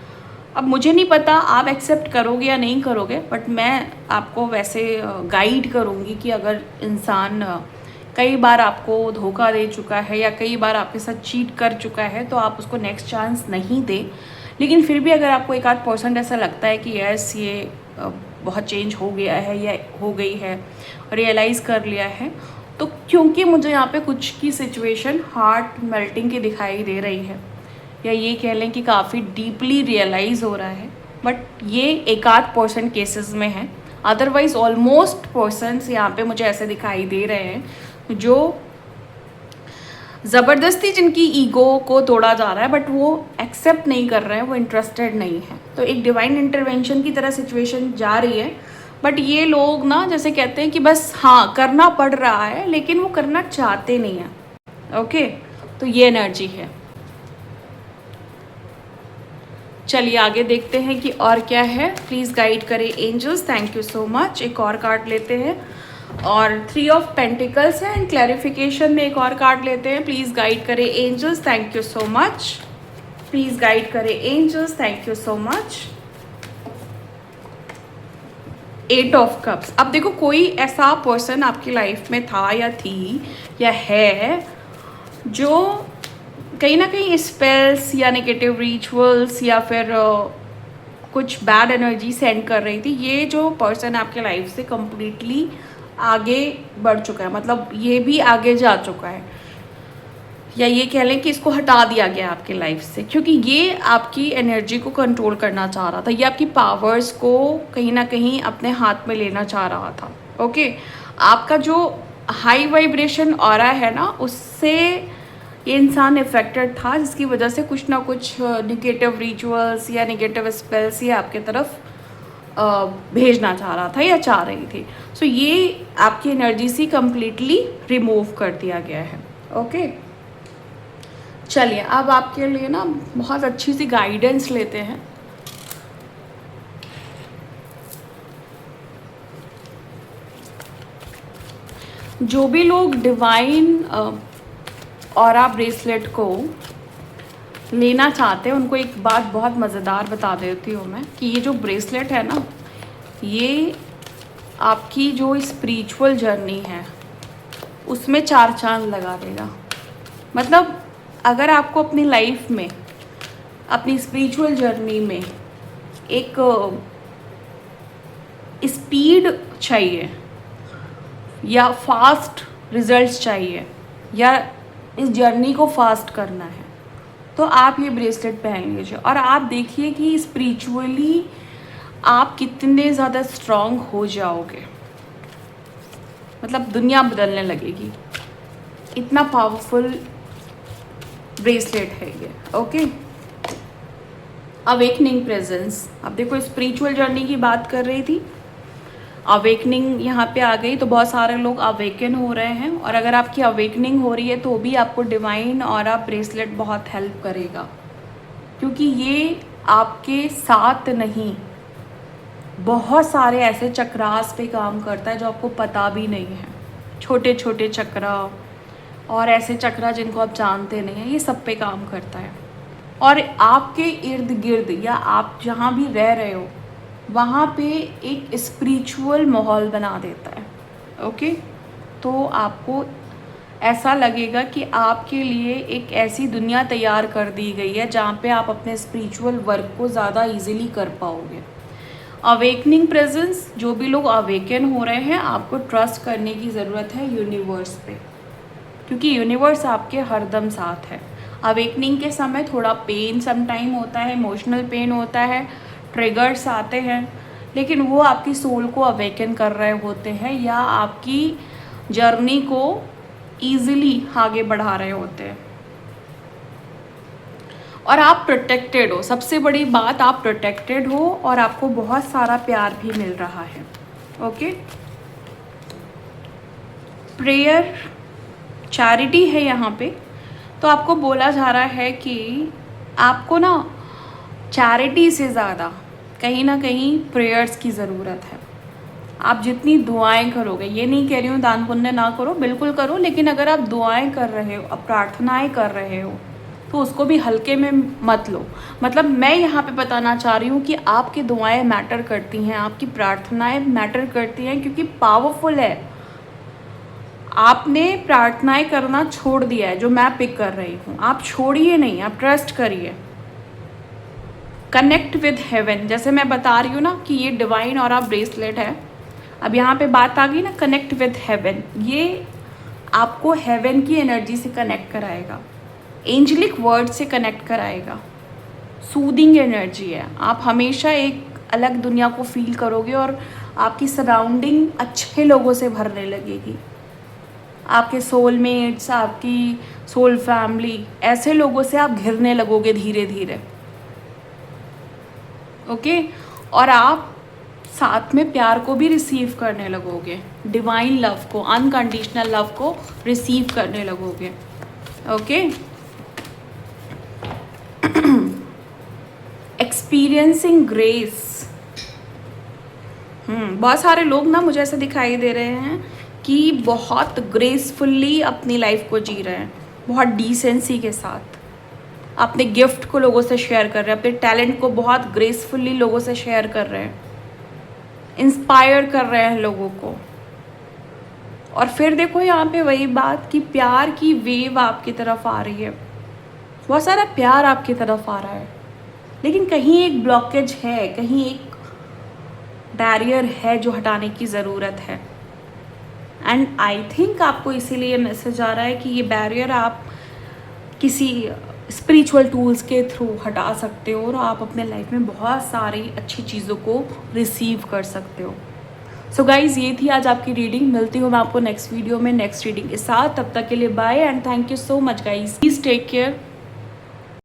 अब मुझे नहीं पता आप एक्सेप्ट करोगे या नहीं करोगे, बट मैं आपको वैसे गाइड करूँगी कि अगर इंसान कई बार आपको धोखा दे चुका है या कई बार आपके साथ चीट कर चुका है, तो आप उसको नेक्स्ट चांस नहीं दें। लेकिन फिर भी अगर आपको 1-8% ऐसा लगता है कि यस ये बहुत चेंज हो गया है या हो गई है, रियलाइज़ कर लिया है, तो क्योंकि मुझे यहाँ पे कुछ की सिचुएशन हार्ट मेल्टिंग की दिखाई दे रही है, या ये कह लें कि काफ़ी डीपली रियलाइज़ हो रहा है, बट ये 1-8% केसेस में है। अदरवाइज़ ऑलमोस्ट पर्सन्स यहाँ पे मुझे ऐसे दिखाई दे रहे हैं जो ज़बरदस्ती जिनकी ईगो को तोड़ा जा रहा है, बट वो एक्सेप्ट नहीं कर रहे हैं, वो इंटरेस्टेड नहीं है। तो एक डिवाइन इंटरवेंशन की तरह सिचुएशन जा रही है, बट ये लोग ना जैसे कहते हैं कि बस हाँ करना पड़ रहा है, लेकिन वो करना चाहते नहीं हैं। ओके, तो ये एनर्जी है। चलिए आगे देखते हैं कि और क्या है। प्लीज़ गाइड करें angels, thank you so much. एक और कार्ड लेते हैं, और 3 ऑफ पेंटिकल्स है, एंड क्लैरिफिकेशन में एक और कार्ड लेते हैं। प्लीज़ गाइड करें angels, thank you so much. Please guide करें angels, thank you so much. 8 of cups. अब देखो कोई ऐसा पर्सन आपकी लाइफ में था या थी या है जो कहीं ना कहीं स्पेल्स या नेगेटिव रिचुअल्स या फिर कुछ बैड एनर्जी सेंड कर रही थी। ये जो पर्सन आपके लाइफ से कम्प्लीटली आगे बढ़ चुका है, मतलब ये भी आगे जा चुका है, या ये कह लें कि इसको हटा दिया गया आपके लाइफ से, क्योंकि ये आपकी एनर्जी को कंट्रोल करना चाह रहा था, ये आपकी पावर्स को कहीं ना कहीं अपने हाथ में लेना चाह रहा था। ओके, आपका जो हाई वाइब्रेशन ऑरा है ना, उससे ये इंसान इफेक्टेड था, जिसकी वजह से कुछ ना कुछ निगेटिव रिचुअल्स या निगेटिव स्पेल्स ये आपके तरफ भेजना चाह रहा था या चाह रही थी। सो ये आपकी एनर्जी से कम्प्लीटली रिमूव कर दिया गया है। ओके, चलिए अब आपके लिए ना बहुत अच्छी सी गाइडेंस लेते हैं। जो भी लोग डिवाइन ऑरा ब्रेसलेट को लेना चाहते हैं, उनको एक बात बहुत मज़ेदार बता देती हूँ मैं, कि ये जो ब्रेसलेट है ना, ये आपकी जो स्पिरिचुअल जर्नी है उसमें 4 चांद लगा देगा। मतलब अगर आपको अपनी लाइफ में, अपनी स्पिरिचुअल जर्नी में एक स्पीड चाहिए या फास्ट रिजल्ट्स चाहिए या इस जर्नी को फास्ट करना है, तो आप ये ब्रेसलेट पहन लीजिए और आप देखिए कि स्पिरिचुअली आप कितने ज़्यादा स्ट्रॉन्ग हो जाओगे। मतलब दुनिया बदलने लगेगी, इतना पावरफुल ब्रेसलेट है ये। Okay, awakening presence. अब देखो स्पिरिचुअल जर्नी की बात कर रही थी, अवेकनिंग यहाँ पे आ गई, तो बहुत सारे लोग अवेकन हो रहे हैं, और अगर आपकी अवेकनिंग हो रही है तो भी आपको डिवाइन ऑरा ब्रेसलेट बहुत हेल्प करेगा, क्योंकि ये आपके साथ नहीं, बहुत सारे ऐसे चक्रास पे काम करता है जो आपको पता भी नहीं है। छोटे छोटे चक्रा और ऐसे चक्रा जिनको आप जानते नहीं हैं, ये सब पे काम करता है, और आपके इर्द गिर्द या आप जहाँ भी रह रहे हो वहाँ पे एक स्पिरिचुअल माहौल बना देता है। ओके, तो आपको ऐसा लगेगा कि आपके लिए एक ऐसी दुनिया तैयार कर दी गई है जहाँ पे आप अपने स्पिरिचुअल वर्क को ज़्यादा इजीली कर पाओगे। अवेकनिंग प्रेजेंस, जो भी लोग अवेकन हो रहे हैं, आपको ट्रस्ट करने की ज़रूरत है यूनिवर्स पे, क्योंकि यूनिवर्स आपके हरदम साथ है। अवेकनिंग के समय थोड़ा पेन समटाइम होता है, इमोशनल पेन होता है, ट्रिगर्स आते हैं, लेकिन वो आपकी सोल को अवेकन कर रहे होते हैं या आपकी जर्नी को ईजिली आगे बढ़ा रहे होते हैं, और आप प्रोटेक्टेड हो। सबसे बड़ी बात, आप प्रोटेक्टेड हो और आपको बहुत सारा प्यार भी मिल रहा है। ओके, प्रेयर चैरिटी है यहाँ पे, तो आपको बोला जा रहा है कि आपको ना चैरिटी से ज़्यादा कहीं ना कहीं प्रेयर्स की ज़रूरत है। आप जितनी दुआएं करोगे, ये नहीं कह रही हूँ दान पुण्य ना करो, बिल्कुल करो, लेकिन अगर आप दुआएं कर रहे हो, अब प्रार्थनाएं कर रहे हो, तो उसको भी हल्के में मत लो। मतलब मैं यहाँ पे बताना चाह रही हूँ कि आपकी दुआएं मैटर करती हैं, आपकी प्रार्थनाएं मैटर करती हैं, क्योंकि पावरफुल है। आपने प्रार्थनाएं करना छोड़ दिया है, जो मैं पिक कर रही हूँ। आप छोड़िए नहीं, आप ट्रस्ट करिए। कनेक्ट विद हेवन, जैसे मैं बता रही हूँ ना कि ये डिवाइन और आप ब्रेसलेट है। अब यहाँ पे बात आ गई ना कनेक्ट विद हेवन, ये आपको हेवन की एनर्जी से कनेक्ट कराएगा, एंजलिक वर्ड से कनेक्ट कराएगा। सूदिंग एनर्जी है, आप हमेशा एक अलग दुनिया को फील करोगे और आपकी सराउंडिंग अच्छे लोगों से भरने लगेगी। आपके सोलमेट्स, आपकी सोल फैमिली, ऐसे लोगों से आप घिरने लगोगे धीरे धीरे। ओके, और आप साथ में प्यार को भी रिसीव करने लगोगे, डिवाइन लव को, अनकंडीशनल लव को रिसीव करने लगोगे। Okay, experiencing grace. बहुत सारे लोग ना मुझे ऐसे दिखाई दे रहे हैं कि बहुत ग्रेसफुल्ली अपनी लाइफ को जी रहे हैं, बहुत डिसेंसी के साथ अपने गिफ्ट को लोगों से शेयर कर रहे हैं, अपने टैलेंट को बहुत ग्रेसफुल्ली लोगों से शेयर कर रहे हैं, इंस्पायर कर रहे हैं लोगों को। और फिर देखो यहाँ पे वही बात कि प्यार की वेव आपकी तरफ आ रही है, बहुत सारा प्यार आपकी तरफ आ रहा है, लेकिन कहीं एक ब्लॉकेज है, कहीं एक बैरियर है जो हटाने की ज़रूरत है। एंड आई थिंक आपको इसीलिए मैसेज आ रहा है कि ये बैरियर आप किसी स्पिरिचुअल टूल्स के थ्रू हटा सकते हो और आप अपने लाइफ में बहुत सारी अच्छी चीज़ों को रिसीव कर सकते हो। सो गाइज़, ये थी आज आपकी रीडिंग। मिलती हूँ मैं आपको नेक्स्ट वीडियो में नेक्स्ट रीडिंग के साथ। तब तक के लिए bye and thank you so much guys. Please take care.